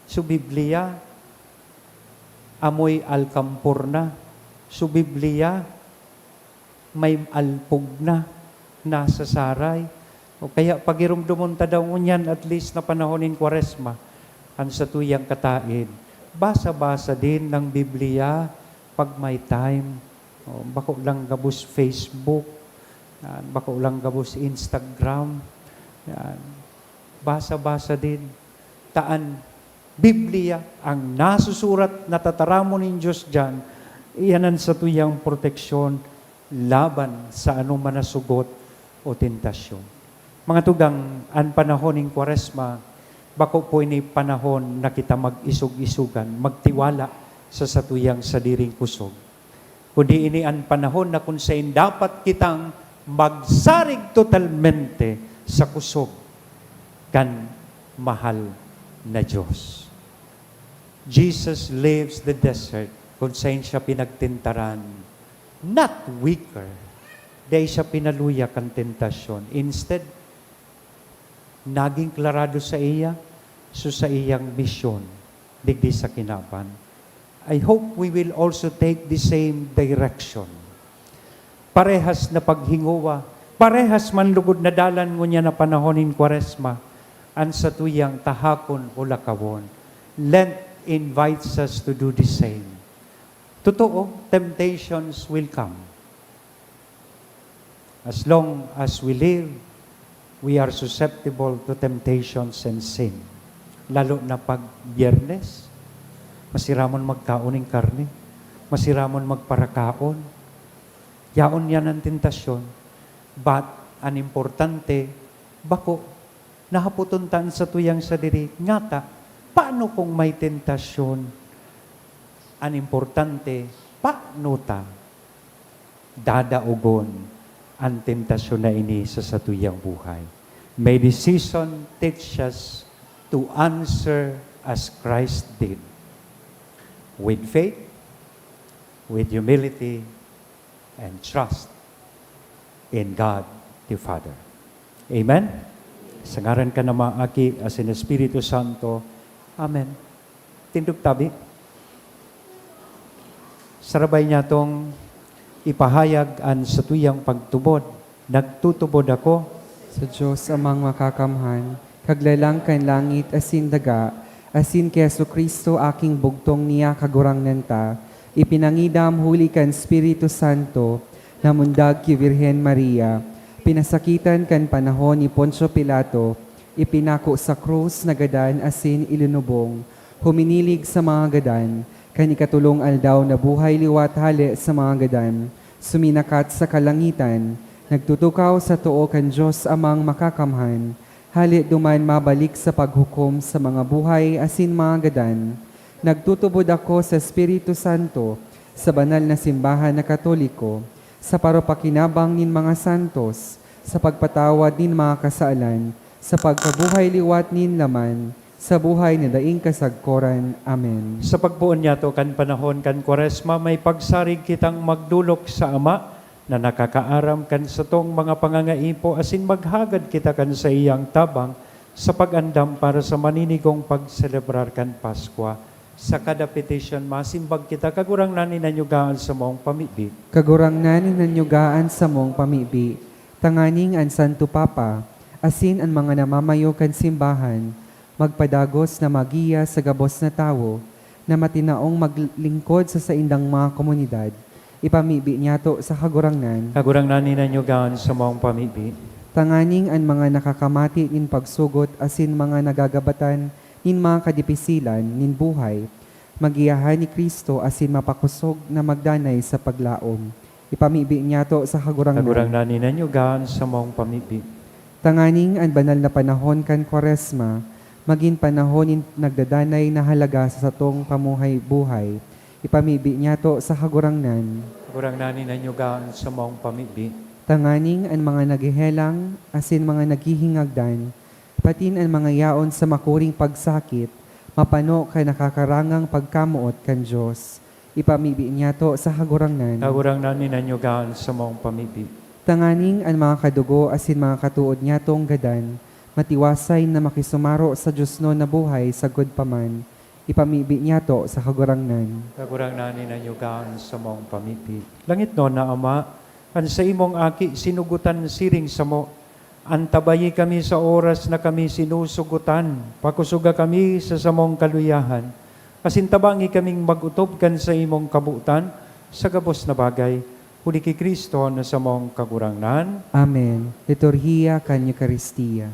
So Biblia, amoy alkampor na. So Biblia, may alpog na nasa saray. O kaya pagirumdumon ta daw ngunyan at least na panahonin Kwaresma, ang sa tuyang kataid, basa-basa din ng Biblia pag may time. O, bako lang gabos Facebook, yan, bako lang gabos Instagram, yan. Basa-basa din. Taan, Biblia, ang nasusurat na tataramo ng Diyos dyan, iyanan sa tuyang proteksyon laban sa anumang nasugot o tentasyon. Mga tugang, ang panahon ng Kwaresma, bako po ini panahon na kita mag-isog-isugan, magtiwala sa satuyang sadiring kusog. Kundi ini ang panahon na kung saan dapat kitang magsarig totalmente sa kusog kan mahal na Diyos. Jesus lives the desert kung saan siya pinagtintaran, not weaker, dahil siya pinaluya kan tentasyon. Instead, naging klarado sa iya, so sa iyang misyon, digdi sa kinaban. I hope we will also take the same direction. Parehas na paghinguwa, parehas man lugod na dalan ngunya na panahonin Kwaresma, ang sa tuyang tahakon o lakawon. Lent invites us to do the same. Totoo, temptations will come. As long as we live, we are susceptible to temptations and sin. Lalo na pag Biyernes, masiramon magkaoning karne, masiramon magparakaon. Yaon yan ang tentasyon. But, ang importante, bako, nahaputuntan sa tuyang sa diri, ngata, paano kung may tentasyon? Ang importante, paano ta dadaugon ang tentasyon na ini sa tuyang buhay? May this season teach us to answer as Christ did. With faith, with humility, and trust in God the Father. Amen? Sa ngaran ka na maaki as in Espiritu Santo. Amen. Tindog tabi. Sarabay niya tong ipahayag ang sa tuyang pagtubod. Nagtutubod ako Sa Diyos amang makakamhan, kaglalang kan langit asin daga, asin kay Kristo aking bugtong niya kagurangnan ta, ipinangidam huli kan Espiritu Santo, namundag ki Virhen Maria, pinasakitan kan panahon ni Poncio Pilato, ipinako sa krus na gadan asin ilinubong, huminilig sa mga gadan, kanikatulong aldaw na buhay liwat hali sa mga gadan, suminakat sa kalangitan, nagtutukaw sa tuo kan Diyos amang makakamhan, hali duman mabalik sa paghukom sa mga buhay asin mga gadan. Nagtutubod ako sa Espiritu Santo, sa banal na simbahan na Katoliko, sa paropakinabang nin mga santos, sa pagpatawad nin mga kasaalan, sa pagkabuhay liwat nin laman, sa buhay na daing kasagkoran. Amen. sa pagbuon niya to kan panahon kan Kwaresma, may pagsarig kitang magdulok sa Ama na nakakaaram kan sa tong mga pangangaipo asin maghagad kita kan sa iyang tabang sa pag-andam para sa maninigong pagselebrar kan Paskwa. Sa kada petition, masimbag kita kagurang nani nanyugaan sa mong pamibi. Kagurang nani nanyugaan sa mong pamibi, tanganing an Santo Papa, asin ang mga namamayo kan simbahan, magpadagos na magiya sa gabos na tawo, na matinaong maglingkod sa saindang mga komunidad, ipamibi niyato sa kagurangnan, Kagurangnan ninyo gaan sa mong pamibi. tanganing an mga nakakamati nin pagsugot asin mga nagagabatan nin mga kadipisilan nin buhay, magiyahan ni Kristo asin mapakusog na magdanay sa paglaom. Ipamibi niyato sa kagurangnan. Kagurangnan ninyo gaan sa mong pamibi. Tanganing ang banal na panahon kan Kwaresma, maging panahon nagdadanay na halaga sa satong pamuhay-buhay. Ipamibi niyato sa kagurangnan. Kagurangnan ninyo gaan sa mong pamibi. Tanganing ang mga naghihelang, asin mga naghihingagdan, patin ang mga yaon sa makuring pagsakit, mapano kay nakakarangang pagkamuot kan Diyos. Ipamibi niyato sa kagurangnan. Kagurangnan ninyo gaan sa mong pamibi. Tanganing ang mga kadugo asin mga katuod niyatong gadan, matiwasay na makisumaro sa Diyos no na buhay sa paman, ipamibi niyato sa kagurangnan. Kagurangnan ninyo gaan sa mong pamibi. Langit no na Ama, an sa imong aki sinugutan siring sa mo, antabayi kami sa oras na kami sinusugutan, pakusuga kami sa samong kaluyahan, kasintabangi kaming magutob kan sa imong kabuutan, sa gabos na bagay, huli kay Kristo na sa mong kagurangnan. Amen. Liturhiya kan Eucharistia.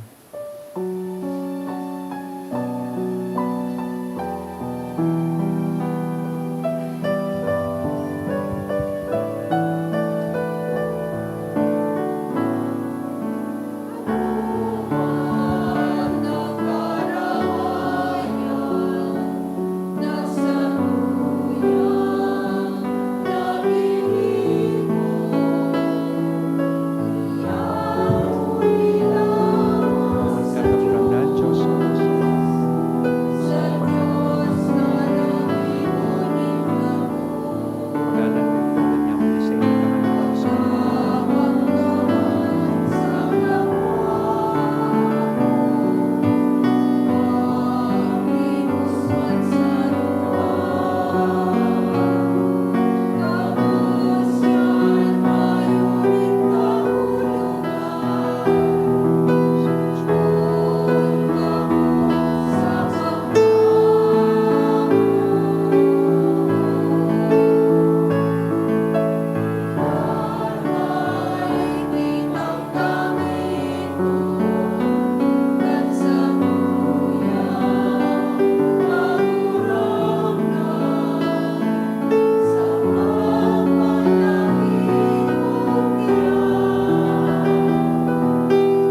Kagurangnan, Diyos. Pagalan mo niya mo sa inyong kahanan.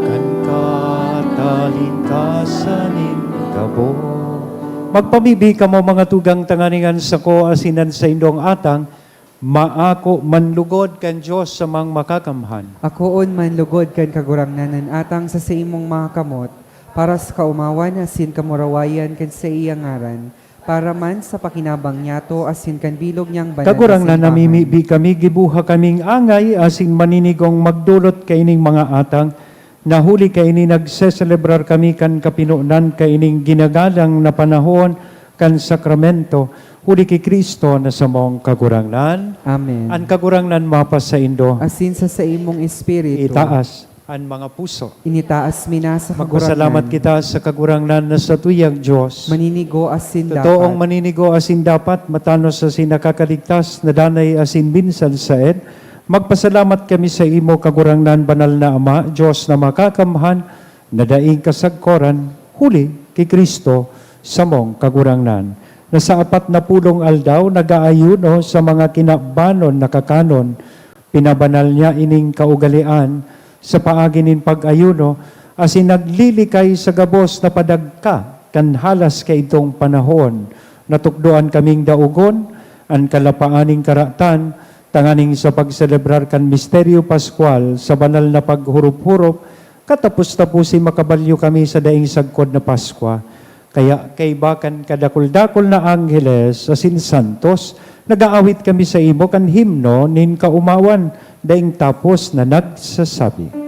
Kan katalingkasanin gabo. Magpamibi ka mo mga tugang tanganingan sa ko asinan sa indong atang, maako manlugod kan Diyos sa mang makakamhan. Akoon man lugod kan kagurangnanan atang sa imong mga kamot, para sa kaumawan asin kamurawayan kan sa iyang ngaran, para man sa pakinabang niyato asin kan bilog niyang banal Kagurang na simbahan. namimibi kami, gibuha kaming angay, asin maninigong magdulot kaining mga atang, nahuli kaini nagseselebrar kami kan kapinunan kaining ginagalang na panahon kan sakramento, huli kay Kristo na sa mong kagurangnan. Amen. Ang kagurangnan mapas sa indo, Asin sa imong espiritu, itaas ang mga puso. initaas mi na sa Magpasalamat kagurangnan. kita sa kagurangnan na sa tuyang Diyos. Maninigo asin Totoong dapat. maninigo asin dapat, matanos asin nakakaligtas, nadanay asin binsan saed. Magpasalamat kami sa imo kagurangnan, banal na Ama, Diyos na makakamhan, na daing kasagkoran, huli kay Kristo sa mong kagurangnan. Na sa 40 aldaw, nag-aayuno sa mga kinabanon na kakanon, pinabanal niya ining kaugalian sa paaginin pag-ayuno, asin naglilikay sa gabos na padagka, kan halas kay itong panahon, natukdoan kaming daugon, ang kalapaaning karatan, tanganing sa pagselebrar kan Misteryo Pascual sa banal na paghurup-hurup, katapos-tapusin makabalyo kami sa daing sagkod na Paskwa. Kaya kay bakan kadakul-dakul na angheles asin santos, nagaawit kami sa imo kan himno nin kaumawan, daing tapos na nagsasabi.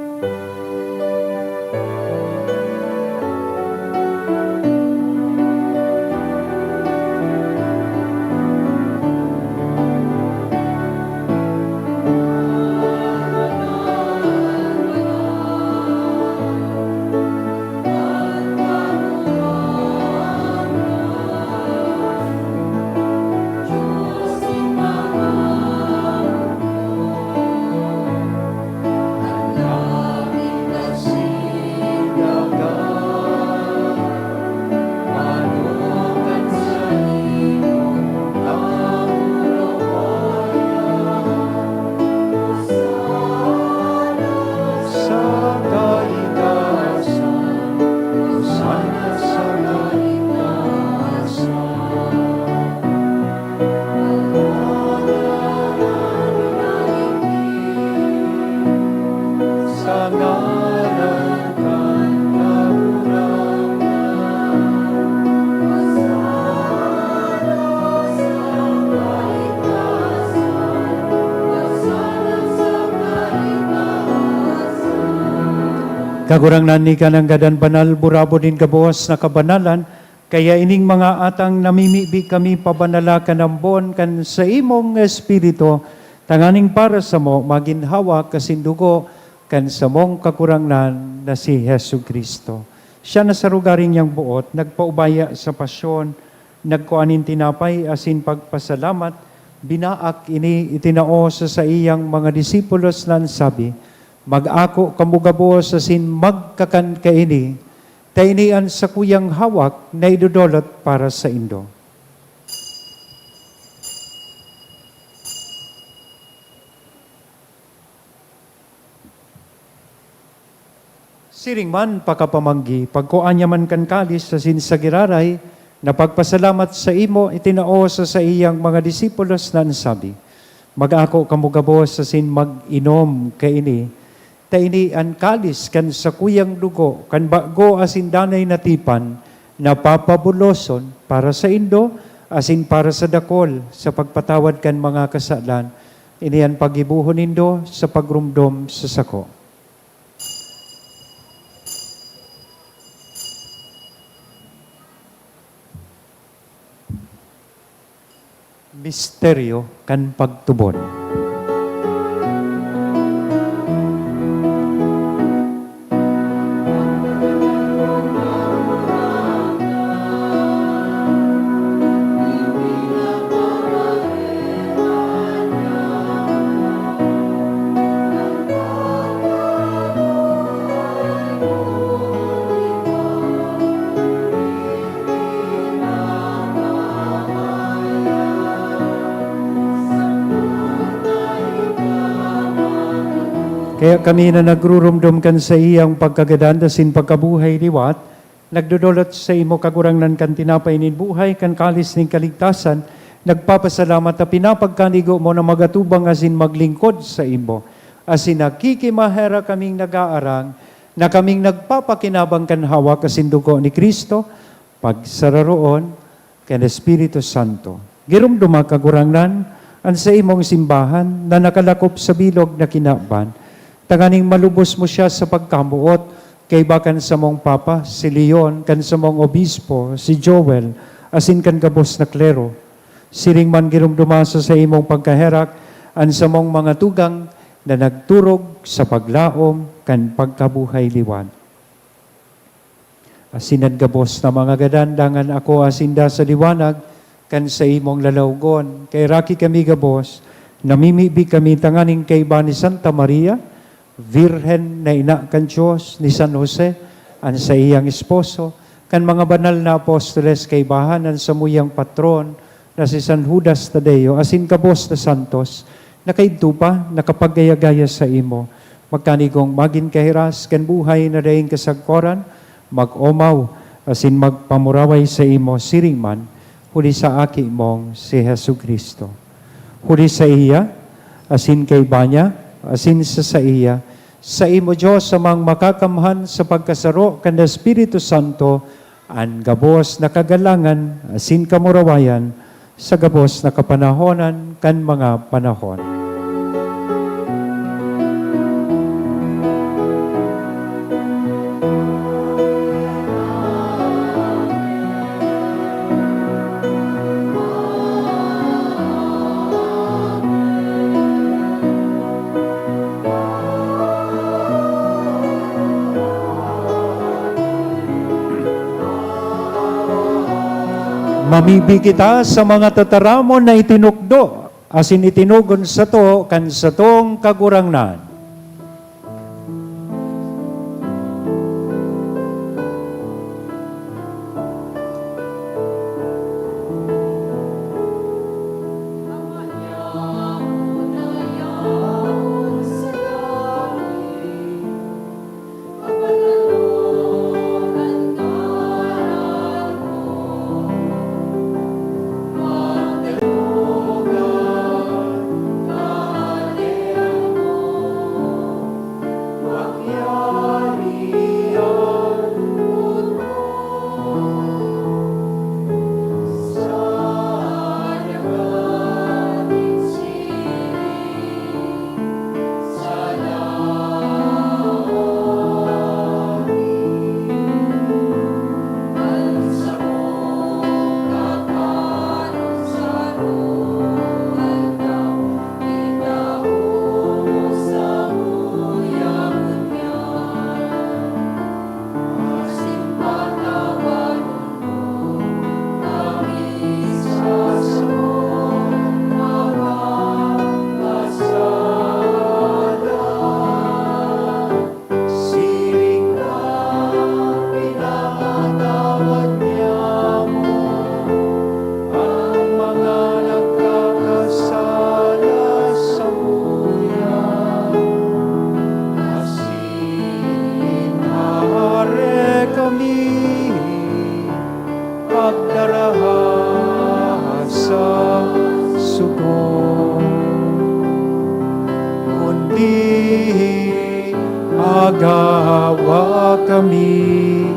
Kagurangnan ni kanang gadan banal, burabo din kabuhos na kabanalan, kaya ining mga atang namimibi kami pabanala kanambon kan sa imong espiritu, tanganing para sa mo, maginhawa kasindugo kan sa mong kakurangnan na si Hesu Kristo. Siya na sa rugaring niyang buot, nagpaubaya sa pasyon, nagkuanin tinapay asin pagpasalamat, binaak ini itinao sa iyang mga disipulos nan sabi, mag-ako kamugabo sa sin magkakan kaini, tainian sa kuyang hawak na idudolot para sa indo. Siring man pakapamanggi, pagkuanya man kan kalis sa sinsagiraray, na pagpasalamat sa imo, itinao sa iyang mga disipulos na sabi, mag-ako kamugabo sa sin mag-inom kaini, taini an kalis kan sa kuyang dugo, kan bago asin danay natipan, na papabuloson para sa indo, asin para sa dakol, sa pagpatawad kan mga kasalan, iniyan pagibuhon nindo sa pagrumdom sa sako. Misteryo kan pagtubon. Kaya kami na nagrurumdum sa iyang pagkaganda sin pagkabuhay liwat, nagdudulot sa imo kagurangnan kan tinapay nin buhay, kan kalis nin kaligtasan, nagpapasalamat na pinapagkanigo mo na magatubang asin maglingkod sa imo. Asin nakikimahera kaming nag-aarang, na kaming nagpapakinabang kan hawak asin dugo ni Kristo, pagsararoon kan Espiritu Santo. Girumduma kagurangnan, an sa imong simbahan na nakalakop sa bilog na kinaban, tanganing malubos mo siya sa pagkamuot, kay bakan sa mong Papa, si Leon, kan sa mong Obispo, si Joel, asin kan kabos na klero. Siring man girumdumasa sa imong pagkaherak, an sa mong mga tugang na nagturog sa paglaom, kan pagkabuhay liwan. Asin gabos na mga gadandangan ako asinda sa liwanag, kan sa imong lalawgon, kay raki kami gabos, namimibi kami tanganing kay ba ni Santa Maria, Virhen na ina kan Diyos ni San Jose, an sa iyang esposo, kan mga banal na apostoles kay bahanan sa muyang patron na si San Judas Tadeo, asin kabos na santos, na kaidto pa, nakapagayagaya sa imo, magkanigong magin kahiras, kan buhay na daing kasagkoran, mag-omaw, asin magpamuraway sa imo, siring man, huli sa aki mong si Hesu Kristo. Huli sa iya, asin kay banya, asin sa iya, sa imo Diyos amang makakamhan sa pagkasaro kan Espiritu Santo, an gabos na kagalangan, asin kamurawayan, sa gabos na kapanahonan kan mga panahon. Mamibi kita sa mga tataramon na itinukdo, asin itinugon sa to, kan sa tong kagurangnan. agawa kami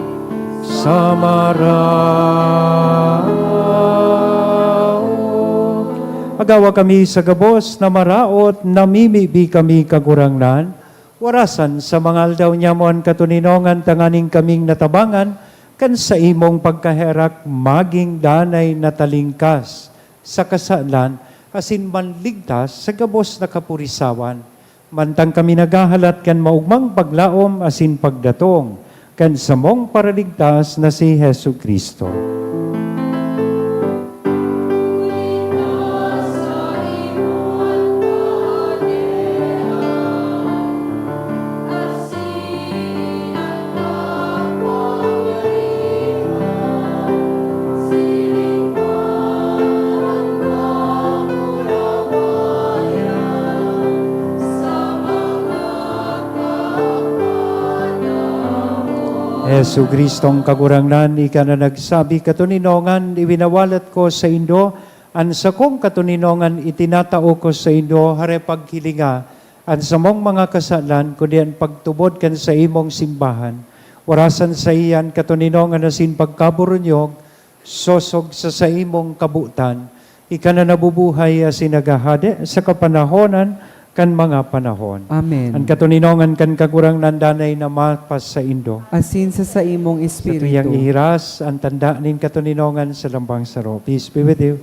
sa maraot. Agawa kami sa gabos na maraot, namimibi kami kagurangnan, warasan sa mga aldaw nyamon katuninongan tanganing kaming natabangan, kan sa imong pagkaherak maging danay na talingkas sa kasalan, asin manligtas sa gabos na kapurisawan. Mantang kami nagahalat kan maugmang paglaom asin pagdatong, kan samong paraligtas na si Hesu Kristo. Yesu Kristong kagurangnan, ika na nagsabi katuninongan, iwinawalat ko sa Indo, an sa kong katuninongan itinatao ko sa Indo, hare paghilinga, an sa mong mga kasalan, kundi an pagtubod kan sa imong simbahan. Warasan sa iyan katuninongan asin pagkaburunyog, sosog sa imong kabutan, ika na nabubuhay asin nagahade sa kapanahonan, kan mga panahon. Amen. Ang katuninongan kan kagurang nandanay na mapas sa Indo. Asin sa imong Sa tuyang espiritu. ihiras, ang tanda nin katuninongan sa lambang saro. Peace be with you.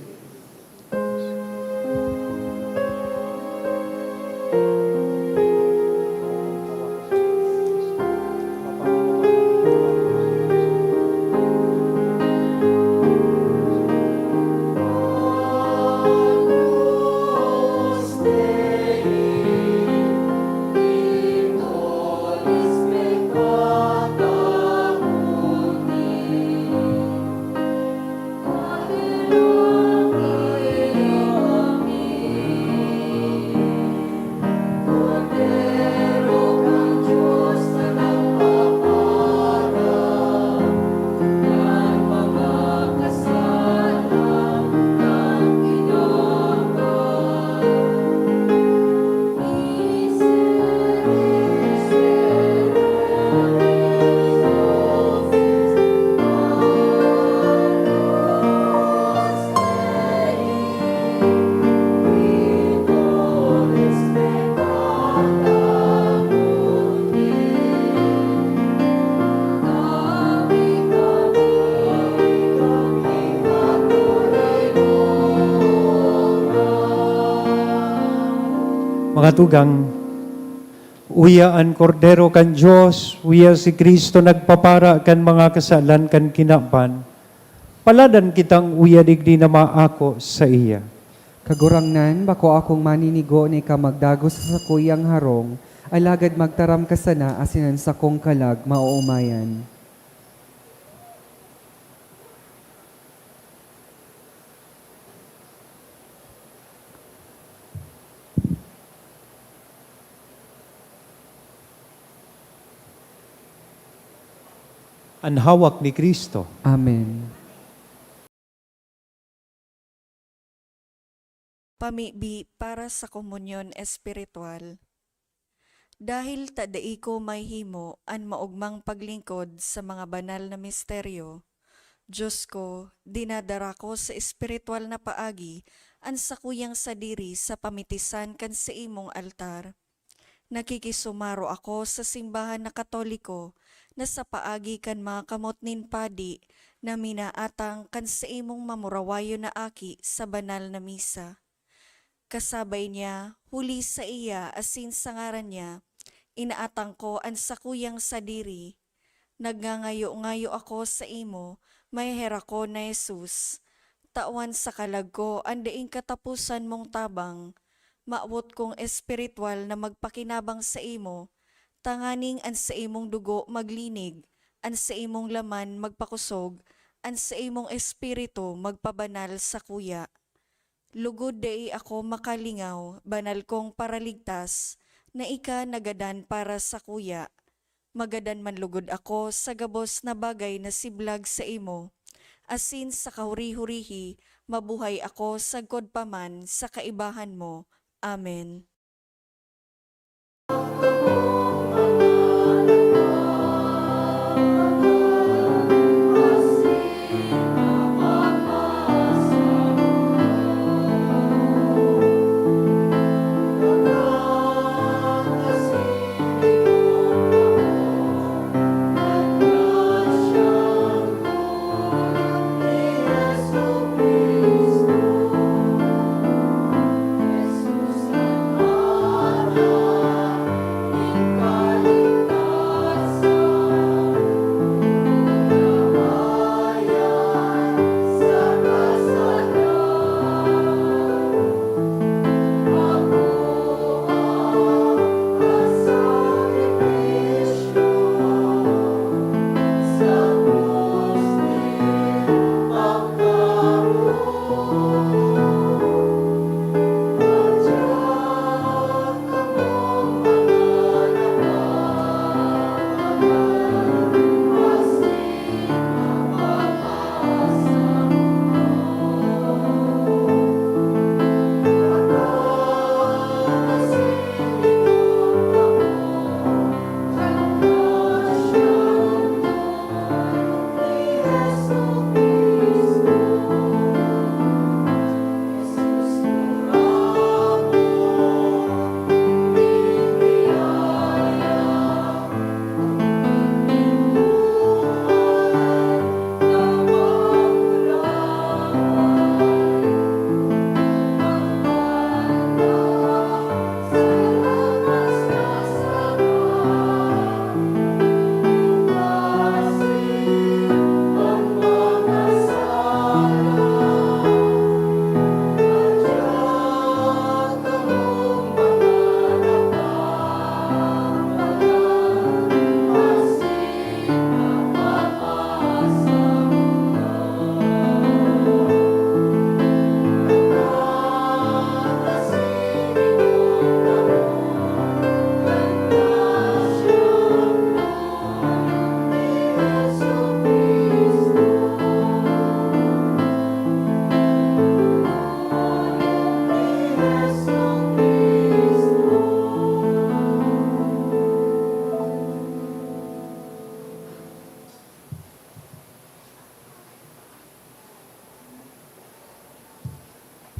Mga tugang, uya an kordero kan Diyos, uya si Kristo nagpapara kan mga kasalan kan kinaban. Paladan kitang uya digdi na maako sa iya. Kagurangnan, bako akong maninigo ni ka magdagos sa sakuyang harong, alagad magtaram ka sana asinan sa kong kalag mauumayan. Ang hawak ni Kristo. Amen. Pamibi para sa komunyon espiritual. Dahil tadai ko may himo an maugmang paglingkod sa mga banal na misteryo, Diyos ko, dinadara ko sa espiritual na paagi an sakuyang sadiri sa pamitisan kan sa imong altar. Nakikisumaro ako sa simbahan na Katoliko na sa paagi kan mga kamot nin padi na minaatang kan sa imong mamurawayo na aki sa banal na misa. Kasabay niya, huli sa iya asin sa ngaran niya, inaatang ko ang sakuyang sadiri. Nagngangayo-ngayo ako sa imo, may hera ko na Jesus. Tawan sa kalag ko, andaing katapusan mong tabang. Maawot kong espiritual na magpakinabang sa imo, tanganing an sa imong dugo maglinig, an sa imong laman magpakusog, an sa imong espiritu magpabanal sa kuya. Lugod dai ako makalingaw, banal kong paraligtas, na ika nagadan para sa kuya. Magadan man lugod ako sa gabos na bagay na siblag sa imo. Asin sa kahuri-hurihi, mabuhay ako sagkod paman sa kaibahan mo. Amen.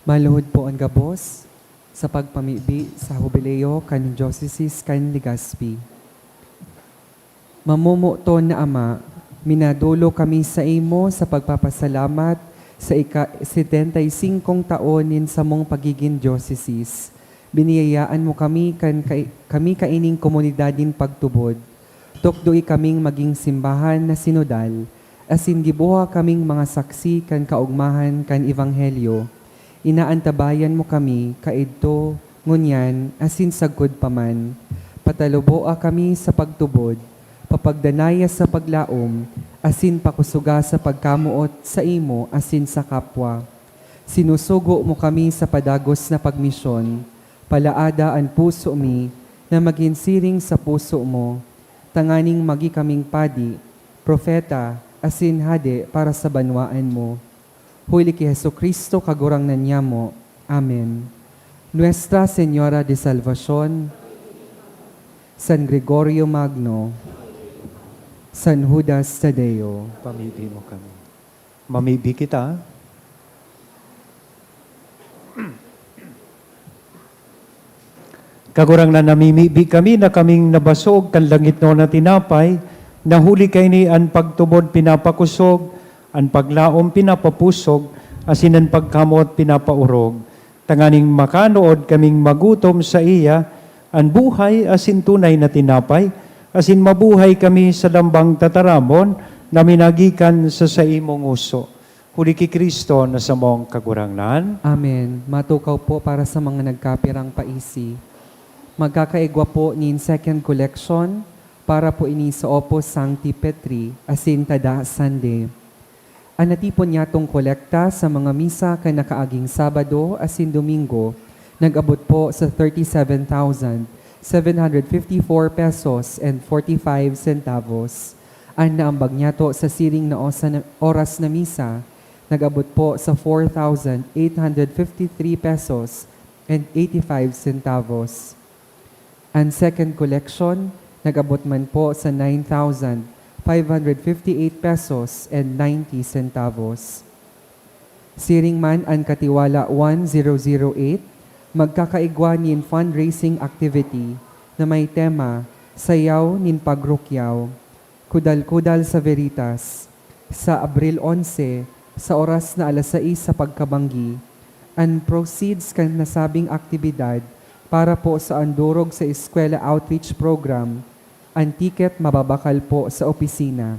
Maluhod po ang gabos sa pagpamibi sa Jubileo kan Diocese kan Legazpi. Mamumuton na Ama, minadulo kami sa imo sa pagpapasalamat sa ika-75 taon nin sa mong pagiging diocese. Biniyayaan mo kami kami kaining komunidadin pagtubod. Tukdoi kaming maging simbahan na sinodal, asin gibuha kaming mga saksi kan kaugmahan kan ebanghelyo. Inaantabayan mo kami kaidto ngunyan asin sagkod paman. Pataluboa kami sa pagtubod, papagdanaya sa paglaom, asin pakusuga sa pagkamuot sa imo asin sa kapwa. Sinusugo mo kami sa padagos na pagmisyon, palaada ang puso mi na maginsiring sa puso mo, tanganing magi kaming padi, propeta, asin hade para sa banwaan mo. Huli ki Jesucristo kagurang nanyamo. Amen. Nuestra Señora de Salvación, San Gregorio Magno, San Judas Tadeo. Pamibi mo kami. Mamibi kita. Kagurang na namimibi kami na kaming nabasog kan langit no na tinapay, nahuli kay ni an pagtubod pinapakusog, an paglaom pinapapusog, asin an pagkamot pinapaurog. Tanganing makanood kaming magutom sa iya, an buhay asin tunay na tinapay, asin mabuhay kami sa lambang tataramon na minagikan sa imong uso. Huli ki Kristo na sa mong kagurangnan. Amen. Matukaw po para sa mga nagkapirang paisi. Magkakaigwa po nin second collection para po ini sa Opus Sancti Petri asin tada Sunday. Anatipon niya tong kolekta sa mga misa kay nakaaging Sabado asin Domingo, nag-abot po sa 37,754 pesos and 45 centavos. Ang naambag niya to sa siring na oras na misa, nag-abot po sa 4,853 pesos and 85 centavos. Ang second collection, nag-abot man po sa 9,558 pesos and 90 centavos. Siring man ang Katiwala 1008, magkakaigwa nin fundraising activity na may tema Sayaw nin Pagrukyaw, Kudal-Kudal sa Veritas, sa Abril 11, sa oras na 6:00 sa pagkabanggi. Ang proceeds kan nasabing aktibidad para po sa andurog sa Eskwela Outreach Program, ang ticket mababakal po sa opisina.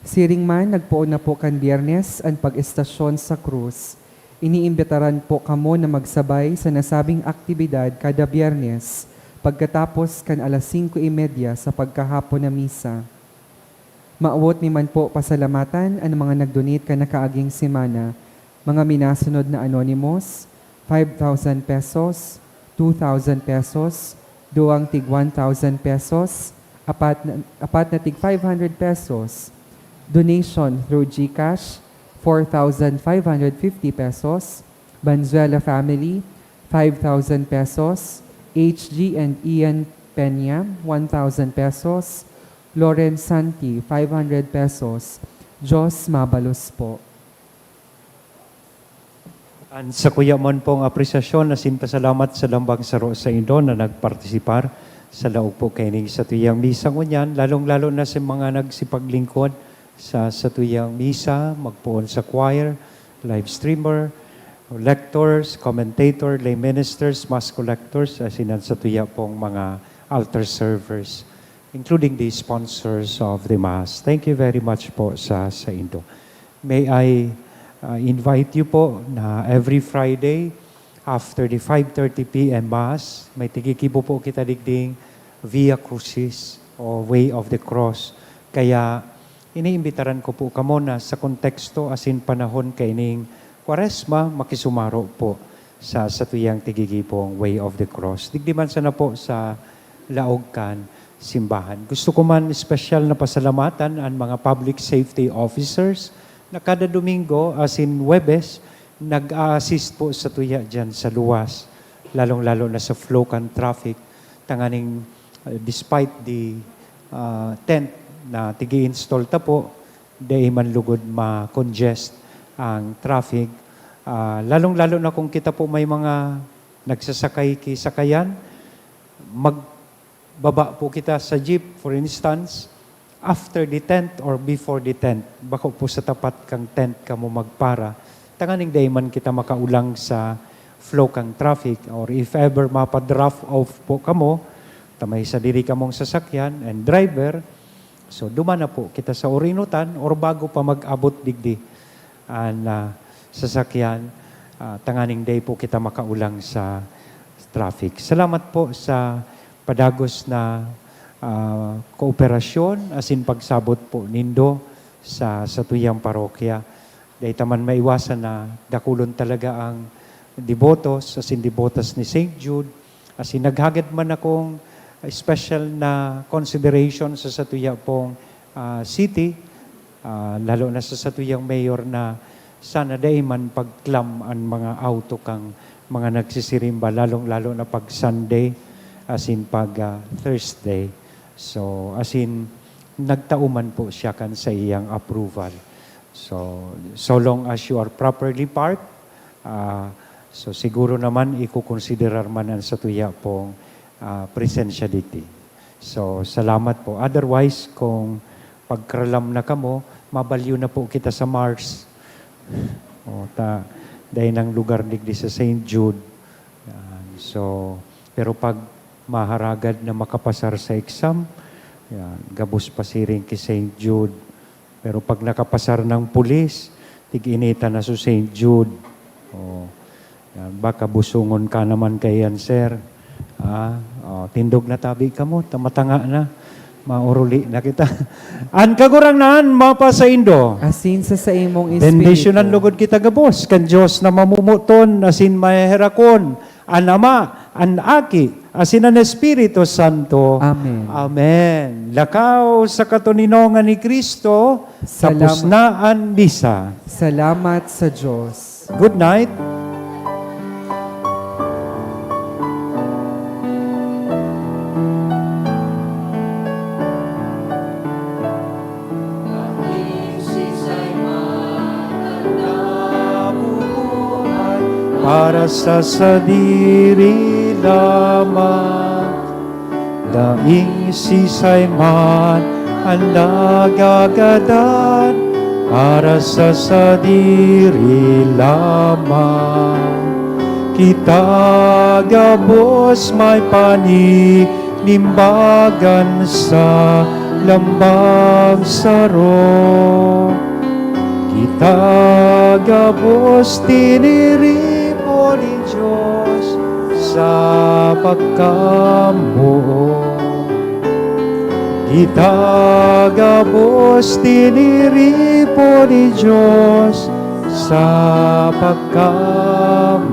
Siring man, nagpoon na po kan Biyernes ang pag-estasyon sa krus. Iniimbitaran po kamo na magsabay sa nasabing aktibidad kada Biyernes pagkatapos kan 5:30 sa pagkahapon na misa. Maawot ni man po pasalamatan ang mga nagdonate ka nakaaging semana. Mga minasunod na anonymous, 5,000 pesos, 2,000 pesos, duwang tig 1,000 pesos, apat na tig 500 pesos. Donation through GCash, 4,550 pesos. Banzuela Family, 5,000 pesos. HG and Ian Peña, 1,000 pesos. Lawrence Santi, 500 pesos. Diyos mabalos po. An sa kuya mon pong apresyasyon, asin pasalamat sa lambang saro sa Indo na nagpartisipar sa laog po kaining sa tuyang misa ngunyan, lalong-lalo na sa mga nagsipaglingkod sa tuyang misa, magpuon sa choir, live streamer, lectors, commentator, lay ministers, mass collectors, asin sa tuya pong mga altar servers, including the sponsors of the Mass. Thank you very much po sa Indo. May I invite you po na every Friday after the 5:30 p.m. Mass, may tigikibo po kita digding Via Crucis o Way of the Cross. Kaya iniimbitaran ko po kamo na sa konteksto asin panahon kaining Kwaresma, makisumaro po sa tuyang tigigibong Way of the Cross. Digdiman sana po sa laogkan simbahan. Gusto ko man espesyal na pasalamatan ang mga public safety officers na kada Domingo, as in Webes, nag-a-assist po sa tuya dyan sa luwas, lalong-lalo na sa flow kan traffic, tanganing despite the tent na tigi-install ta po, di man lugod ma-congest ang traffic, Lalong-lalo na kung kita po may mga nagsasakay kisakayan, magbaba po kita sa jeep, for instance, after the tent or before the tent. Bako po sa tapat kang tent ka mo magpara. Tanganing day man kita makaulang sa flow kang traffic, or if ever mapa-drop off po kamo, tamay sa diri kamong sasakyan and driver, so dumana po kita sa urinutan or bago pa mag-abot digdi ang sasakyan, tanganing day po kita makaulang sa traffic. Salamat po sa padagos na kooperasyon asin pagsabot po nindo sa tuyang parokya. Dahil taman maiwasan na dakulon talaga ang devotos, asin devotas ni St. Jude, asin naghagad man akong special na consideration sa satuya pong city, lalo na sa satuyang mayor na sana day man pagklam ang mga auto kang mga nagsisirimba, lalong-lalo na pag Sunday, asin pag Thursday. So, asin nagtauman po siya kan sa iyang approval. So long as you are properly parked, so siguro naman ikukonsiderar man ang satuya pong presensya diti. So, salamat po. Otherwise, kung pagkralam na kamo, mabalyo na po kita sa Mars. Dahil ng lugar digdi sa St. Jude. So, pero pag maharagad na makapasar sa exam, gabos pa siring ki St. Jude. Pero pag nakapasar ng pulis, tig-inita na sa St. Jude. Baka busungon ka naman kay yan, sir. Tindog na tabi ka mo, tamatanga na. Mauruli na kita. An kagurangnan, mapa sa Indo. Asin sa imong espiritu. Bendisyonan lugod kita gabos. Kan Diyos na mamumuton, asin maherakon. An Ama, an Aki, asin ang Espiritu Santo. Amen. Amen. Lakaw sa katuninongan ni Kristo, tapos Salamat. na ang misa. Salamat sa Diyos. Good night. Para sa sadiri lamang, daing sisay man ang nagagadan, para sa sadiri lamang. Kita gabos may panimbagan sa lambang saro. Kita gabos tiniri ni Diyos sa pagkamuo. Kita gabos tiniripo ni Diyos sa pagkamuo.